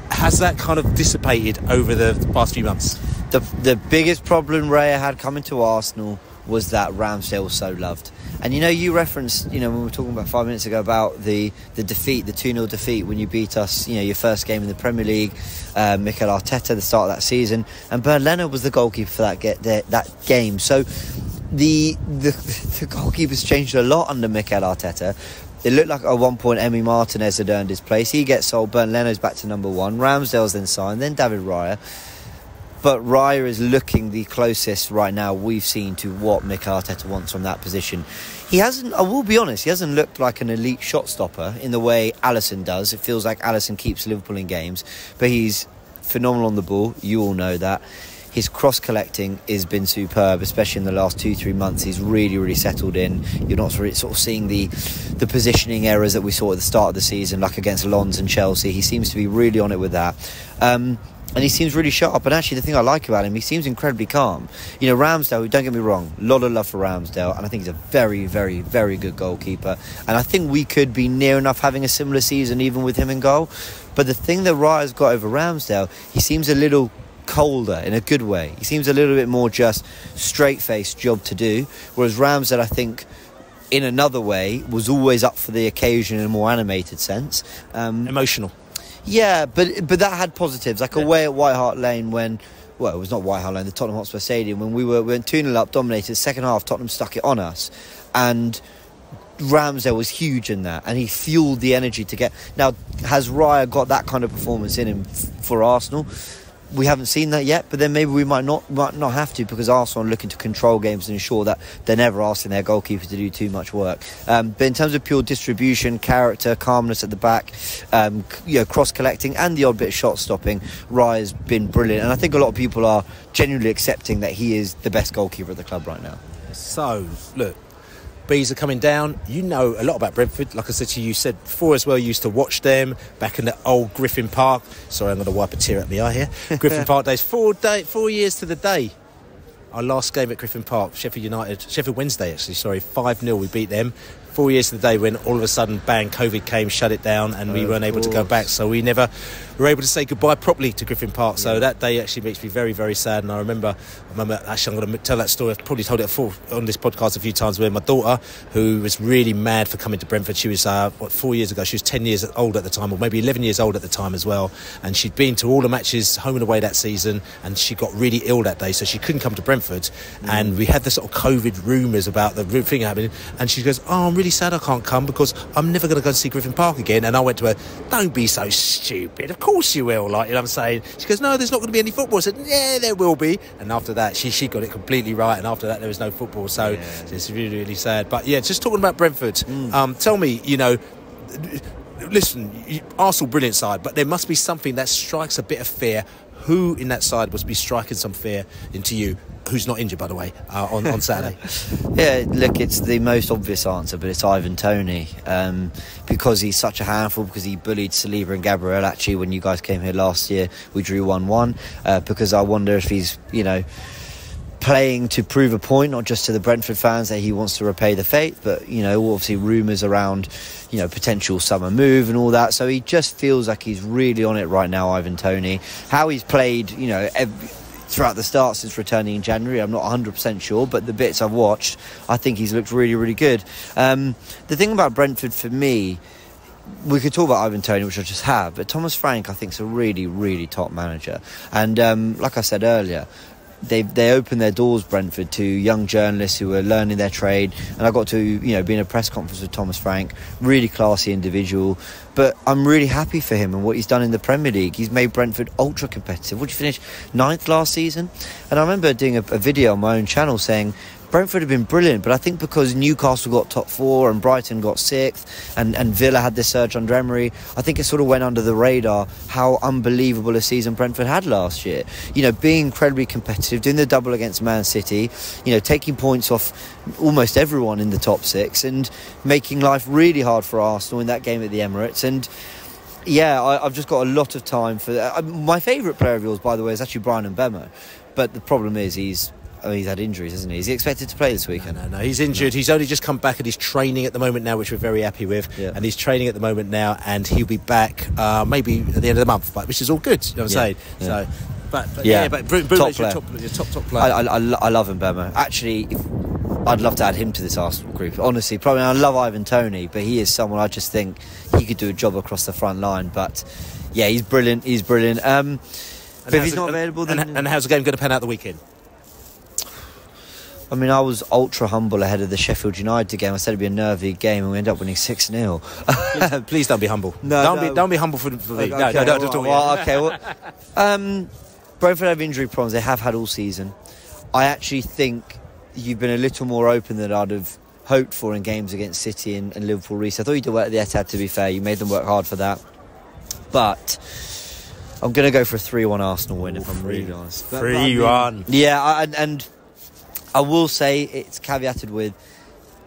Has that kind of dissipated over the past few months? The biggest problem Raya had coming to Arsenal was that Ramsdale was so loved. And you referenced, when we were talking about 5 minutes ago about the defeat, the 2-0 defeat when you beat us, your first game in the Premier League, Mikel Arteta, the start of that season, and Bernd Leno was the goalkeeper for that game. So the goalkeeper's changed a lot under Mikel Arteta. It looked like at one point Emi Martinez had earned his place. He gets sold, Bernd Leno's back to number 1, Ramsdale's then signed, then David Raya. But Raya is looking the closest right now we've seen to what Mikel Arteta wants from that position. He hasn't, I will be honest, he hasn't looked like an elite shot stopper in the way Alisson does. It feels like Alisson keeps Liverpool in games, but he's phenomenal on the ball. You all know that. His cross-collecting has been superb, especially in the last 2-3 months. He's really, really settled in. You're not sort of seeing the positioning errors that we saw at the start of the season, like against Lens and Chelsea. He seems to be really on it with that. And he seems really sharp. And actually, the thing I like about him, he seems incredibly calm. Ramsdale, don't get me wrong, a lot of love for Ramsdale, and I think he's a very, very, very good goalkeeper. And I think we could be near enough having a similar season even with him in goal. But the thing that Raya's got over Ramsdale, he seems a little colder in a good way. He seems a little bit more just straight-faced job to do. Whereas Ramsdale, I think, in another way, was always up for the occasion in a more animated sense. Emotional. Yeah, but that had positives, like away at White Hart Lane when, well, it was not White Hart Lane, the Tottenham Hotspur Stadium, when we went 2-0 up, dominated. Second half, Tottenham stuck it on us, and Ramsdale was huge in that, and he fueled the energy to get. Now, has Raya got that kind of performance in him for Arsenal? We haven't seen that yet, but then maybe we might not have to, because Arsenal are looking to control games and ensure that they're never asking their goalkeeper to do too much work. But in terms of pure distribution, character, calmness at the back, cross-collecting and the odd bit of shot-stopping, Raya's been brilliant. And I think a lot of people are genuinely accepting that he is the best goalkeeper at the club right now. So, look, Bees are coming down. You know a lot about Brentford. Like I said to you, you said before as well, you used to watch them back in the old Griffin Park. Sorry, I'm going to wipe a tear at my eye here. Griffin Park days. 4 years to the day. Our last game at Griffin Park, Sheffield Wednesday, actually, sorry, 5-0, we beat them. 4 years to the day when all of a sudden, bang, COVID came, shut it down, and we weren't able to go back. So we never were able to say goodbye properly to Griffin Park. So that day actually makes me very, very sad. And I remember actually, I'm going to tell that story. I've probably told it on this podcast a few times, where my daughter, who was really mad for coming to Brentford, she was, 4 years ago, she was 10 years old at the time, or maybe 11 years old at the time as well. And she'd been to all the matches, home and away that season, and she got really ill that day, so she couldn't come to Brentford. And we had the sort of COVID rumours about the thing happening. And she goes, oh, I'm really sad I can't come, because I'm never going to go and see Griffin Park again. And I went to her, don't be so stupid, of course you will, like, you know what I'm saying. She goes, no, there's not going to be any football. I said, yeah, there will be. And after that, she got it completely right, and after that there was no football. So it's really, really sad. But yeah, just talking about Brentford, tell me, listen, Arsenal, brilliant side, but there must be something that strikes a bit of fear. Who in that side must be striking some fear into you? Who's not injured, by the way, on Saturday? Yeah, look, it's the most obvious answer, but it's Ivan Toney, because he's such a handful, because he bullied Saliba and Gabriel. Actually, when you guys came here last year, we drew 1-1, because I wonder if he's, playing to prove a point, not just to the Brentford fans that he wants to repay the faith, but, obviously rumours around, potential summer move and all that. So he just feels like he's really on it right now, Ivan Toney. How he's played, throughout the start since returning in January, I'm not 100% sure, but the bits I've watched, I think he's looked really, really good. The thing about Brentford for me, we could talk about Ivan Toney, which I just have, but Thomas Frank, I think, is a really, really top manager. And like I said earlier, they opened their doors, Brentford, to young journalists who were learning their trade, and I got to be in a press conference with Thomas Frank, really classy individual. But I'm really happy for him and what he's done in the Premier League. He's made Brentford ultra competitive. Would you finish 9th last season? And I remember doing a video on my own channel saying Brentford have been brilliant, but I think because Newcastle got top 4 and Brighton got 6th and Villa had this surge under Emery, I think it sort of went under the radar how unbelievable a season Brentford had last year. Being incredibly competitive, doing the double against Man City, taking points off almost everyone in the top 6 and making life really hard for Arsenal in that game at the Emirates. And yeah, I've just got a lot of time for that. My favourite player of yours, by the way, is actually Bryan Mbuemo, but the problem is he's had injuries, hasn't he? Is he expected to play this weekend? No, he's injured. He's only just come back and he's training at the moment now, which we're very happy with. Yeah. And he's training at the moment now, and he'll be back maybe at the end of the month, which is all good, you know what I'm saying? Yeah. So, but Bruno's your top player. I love Mbuemo. Actually, I'd love to add him to this Arsenal group. Honestly, probably I love Ivan Toney, but he is someone I just think he could do a job across the front line. But yeah, he's brilliant. But if he's not available, then... And how's the game going to pan out the weekend? I mean, I was ultra humble ahead of the Sheffield United game. I said it'd be a nervy game, and we ended up winning 6-0. Please don't be humble. Don't be humble for me. Brentford have injury problems. They have had all season. I actually think you've been a little more open than I'd have hoped for in games against City and Liverpool recently. I thought you did work at the Etihad, to be fair. You made them work hard for that. But I'm going to go for a 3-1 Arsenal win, if I'm really honest. 3-1. Yeah, and I will say it's caveated with,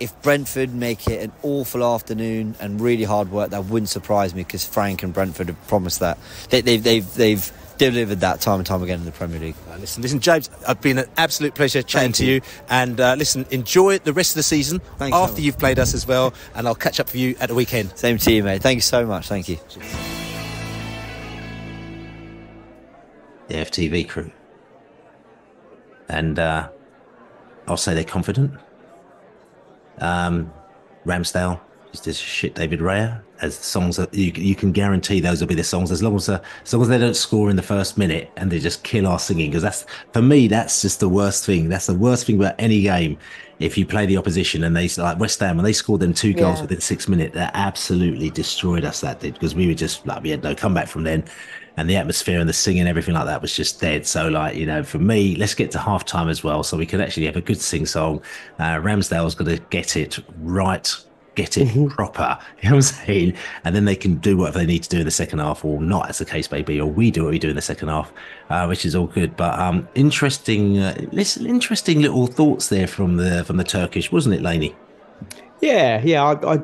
if Brentford make it an awful afternoon and really hard work, that wouldn't surprise me, because Frank and Brentford have promised that. They've delivered that time and time again in the Premier League. Listen, James, it's been an absolute pleasure chatting to you. And listen, enjoy the rest of the season after you've played us as well. And I'll catch up for you at the weekend. Same to you, mate. Thank you so much. Thank you. The AFTV crew. And I'll say they're confident. Ramsdale is this shit David Raya, as the songs that you can guarantee those will be the songs as long as they don't score in the first minute and they just kill our singing, because that's, for me, that's just the worst thing. That's the worst thing about any game, if you play the opposition and they like West Ham when they scored them 2 goals within 6 minutes, that absolutely destroyed us. That did, because we were just like, we had no comeback from then, and the atmosphere and the singing, everything like that was just dead. So like, for me, let's get to half time as well, so we can actually have a good sing song. Ramsdale's got to get it right. Get it proper, you know what I'm saying? And then they can do whatever they need to do in the second half, or not, as the case may be, or we do what we do in the second half, which is all good. But interesting little thoughts there from the Turkish, wasn't it, Laney? Yeah.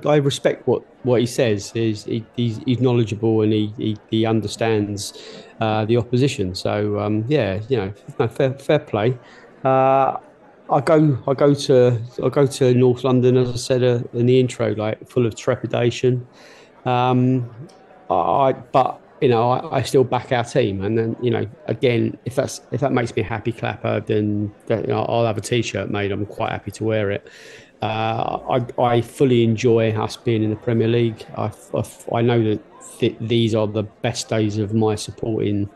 I respect what he says. He's knowledgeable, and he understands the opposition. So fair play. I go to North London, as I said in the intro, like full of trepidation. I still back our team, and then again, if that makes me a happy clapper, then I'll have a T-shirt made. I'm quite happy to wear it. I fully enjoy us being in the Premier League. I know that these are the best days of my supporting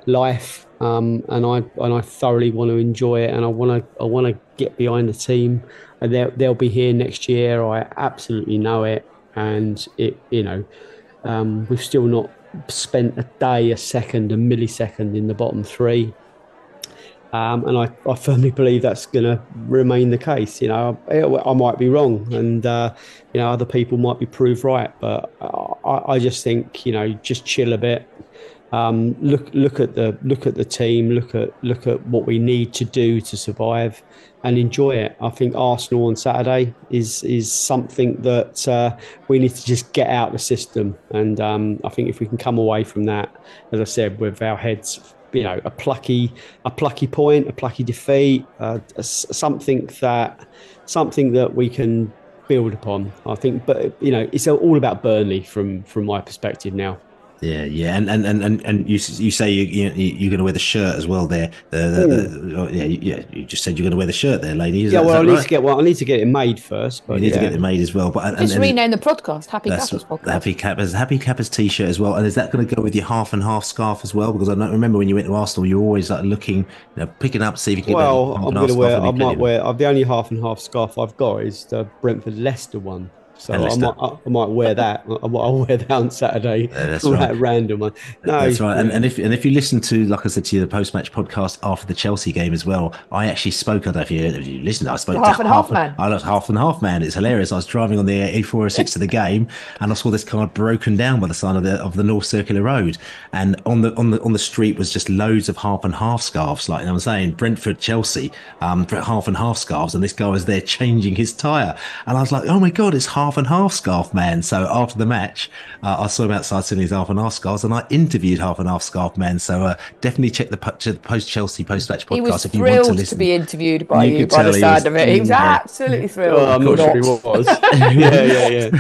life. And I thoroughly want to enjoy it, and I want to get behind the team. And they'll be here next year. I absolutely know it, and we've still not spent a day, a second, a millisecond in the bottom 3. And I firmly believe that's going to remain the case. I might be wrong, and other people might be proved right, but I just think just chill a bit. Look at the team. Look at what we need to do to survive, and enjoy it. I think Arsenal on Saturday is something that we need to just get out of the system. And I think if we can come away from that, as I said, with our heads, a plucky point, a plucky defeat, something that we can build upon. I think, but it's all about Burnley from my perspective now. Yeah, and you say you're going to wear the shirt as well there. You just said you're going to wear the shirt there, ladies. I need to get it made first. But you need to get it made as well. But just rename the podcast Happy Cappers podcast. Happy Cappers T-shirt as well. And is that going to go with your half and half scarf as well? Because I remember when you went to Arsenal, you were always like looking, picking up, see if you can. Well, I'm going to wear. I might wear. The only half and half scarf I've got is the Brentford Leicester one. So I might wear that. I'll wear that on Saturday. That's right. Random one. No, that's right. And if you listen to, like I said to you, the post-match podcast after the Chelsea game as well, I actually spoke. I don't know if you listened. I spoke half and half man. I was half and half man. It's hilarious. I was driving on the A406 to the game, and I saw this car broken down by the side of the North Circular Road, and on the street was just loads of half and half scarves. Like I'm saying, Brentford Chelsea, half and half scarves, and this guy was there changing his tyre, and I was like, oh my god, it's half and half scarf man. So after the match, I saw him outside selling his half and half scarves, and I interviewed half and half scarf man. So definitely check the post Chelsea post match podcast if you want to listen. To be interviewed by you by the sound of it. He was absolutely thrilled. I'm not sure he was. yeah.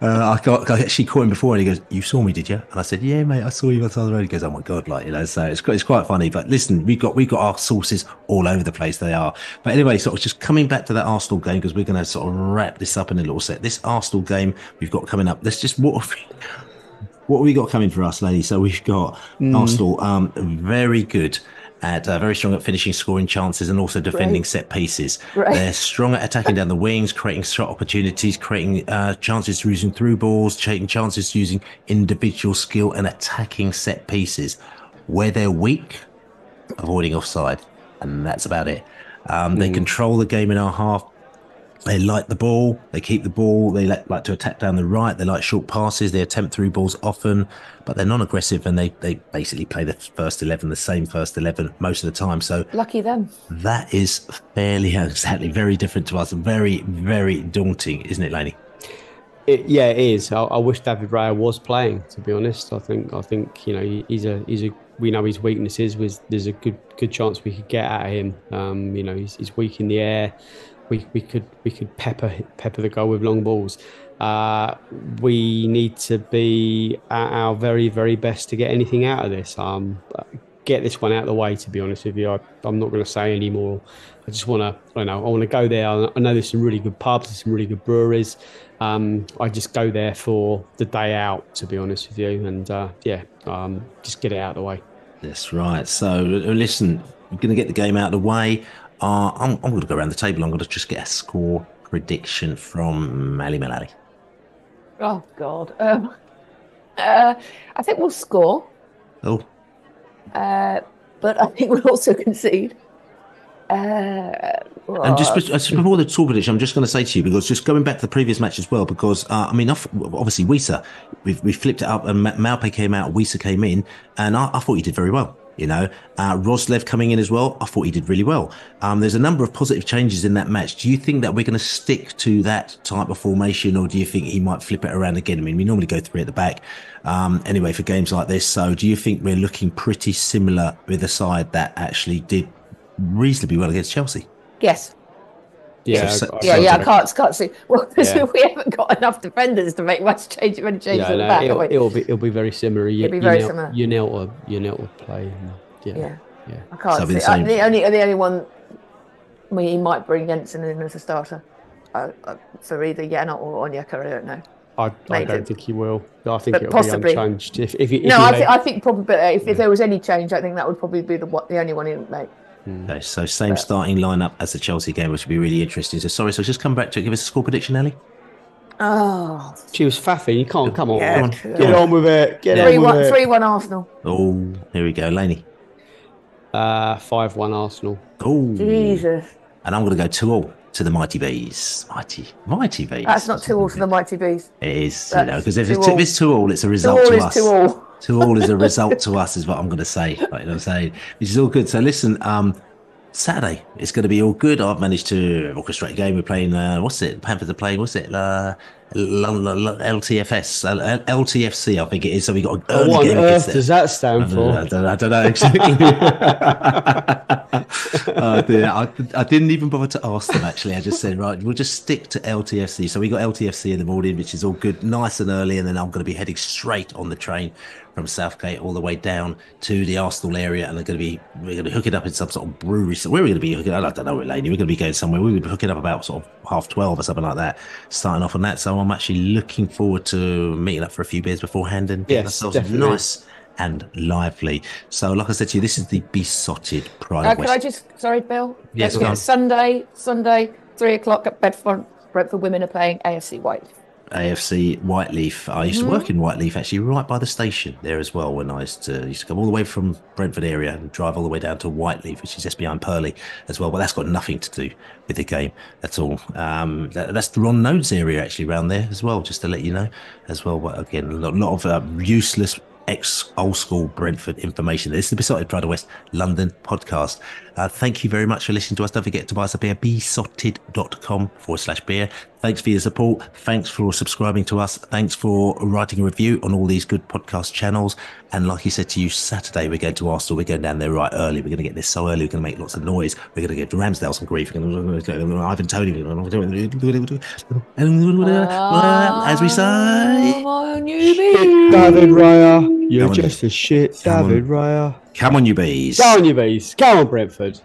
I actually caught him before, and he goes, "You saw me, did you?" And I said, "Yeah, mate, I saw you on the side of the road." He goes, "Oh my god!" So it's quite funny. But listen, we've got our sources all over the place. They are. But anyway, sort of just coming back to that Arsenal game, because we're going to sort of wrap this up in a little set. This Arsenal game we've got coming up. Let's just what have we got coming for us, ladies? So we've got Arsenal, very good at very strong at finishing scoring chances and also defending set pieces. They're strong at attacking down the wings, creating shot opportunities, creating chances using through balls, taking chances using individual skill, and attacking set pieces. Where they're weak, avoiding offside, and that's about it. They control the game in our half. They like the ball, they keep the ball, they like to attack down the right, they like short passes, they attempt through balls often, but they're non-aggressive, and they basically play the same first 11 most of the time. So lucky them. That is very different to us, very, very daunting, isn't it, Laney? It is. I wish David Raya was playing, to be honest. I think we know his weaknesses. There's a good chance we could get at him. He's weak in the air. We could pepper the goal with long balls. We need to be at our very, very best to get anything out of this. Get this one out of the way, to be honest with you. I'm not going to say any more. I just want to, I want to go there. I know there's some really good pubs, there's some really good breweries. I just go there for the day out, to be honest with you. And just get it out of the way. That's right. So listen, we're going to get the game out of the way. I'm going to go around the table. I'm going to just get a score prediction from Mullalley. Oh, God. I think we'll score. Oh. But I think we'll also concede. And just before the score prediction, I'm just going to say to you, because just going back to the previous match as well, because obviously Wisa, we flipped it up, and Maupe came out, Wisa came in, and I thought he did very well. Roslev coming in as well, I thought he did really well. There's a number of positive changes in that match. Do you think that we're going to stick to that type of formation, or do you think he might flip it around again? I mean, we normally go 3 at the back anyway for games like this. So do you think we're looking pretty similar with a side that actually did reasonably well against Chelsea? Yes. Yeah, I can't see. Well, because we haven't got enough defenders to make much change. Many changes at the back. It'll be very similar. It'll be very similar. You know what play. Yeah. I can't see. The only one he might bring Jensen in as a starter for either Janot or Onyeka. I don't know. I don't think he will. I think it'll possibly be unchanged. I think probably if there was any change, I think that would probably be the only one he would make. Okay, so same starting lineup as the Chelsea game, which would be really interesting. So just come back to give us a score prediction, Ellie. Oh, she was faffy. You can't come on. Yeah, Get on with it. 3-1 Arsenal. Oh, here we go, Laney. 5-1 Arsenal. Oh, Jesus. And I'm going to go 2-2 to the Mighty Bees. Mighty Bees. That's not 2-2 to the Mighty Bees. It is, because if it's 2-2, it's a result to us. 2-2. 2-2 is a result to us, is what I'm going to say. Right, you know what I'm saying? Which is all good. So listen, Saturday, it's going to be all good. I've managed to orchestrate a game. We're playing, Panthers are playing, LTFC, I think it is. So we got an early what game. on earth does that stand for? I don't know exactly. I didn't even bother to ask them, actually. I just said, right, we'll just stick to LTFC. So we got LTFC in the morning, which is all good, nice and early. And then I'm going to be heading straight on the train from Southgate all the way down to the Arsenal area, and we're going to hook it up in some sort of brewery. So where are we going to be hooking? I don't know, Laney. We're going to be going somewhere. We would hook it up about sort of 12:30 or something like that, starting off on that. So I'm actually looking forward to meeting up for a few beers beforehand and getting ourselves nice and lively. So, like I said to you, this is the Beesotted Pride West. Sorry, Bill. Yes, Sunday, 3:00 at Brentford. Brentford Women are playing AFC Whiteleaf. I used to work in Whiteleaf, actually, right by the station there as well. When I used to come all the way from Brentford area and drive all the way down to Whiteleaf, which is just behind Purley as well. But that's got nothing to do with the game at all. That's the Ron Nodes area actually around there as well, just to let you know as well. But again, a lot of useless old school Brentford information. This is the Beesotted Pride West London podcast. Thank you very much for listening to us. Don't forget to buy us a beer, beesotted.com/beer. Thanks for your support. Thanks for subscribing to us. Thanks for writing a review on all these good podcast channels. And like he said to you, Saturday we're going to Arsenal. We're going down there right early. We're going to get this so early. We're going to make lots of noise. We're going to give Ramsdale some grief. We're going to go Ivan Toney. As we say, come on, you bees. David Raya, you're just a shit David Raya. Come on, you bees. Go on, you bees. Go on, Brentford.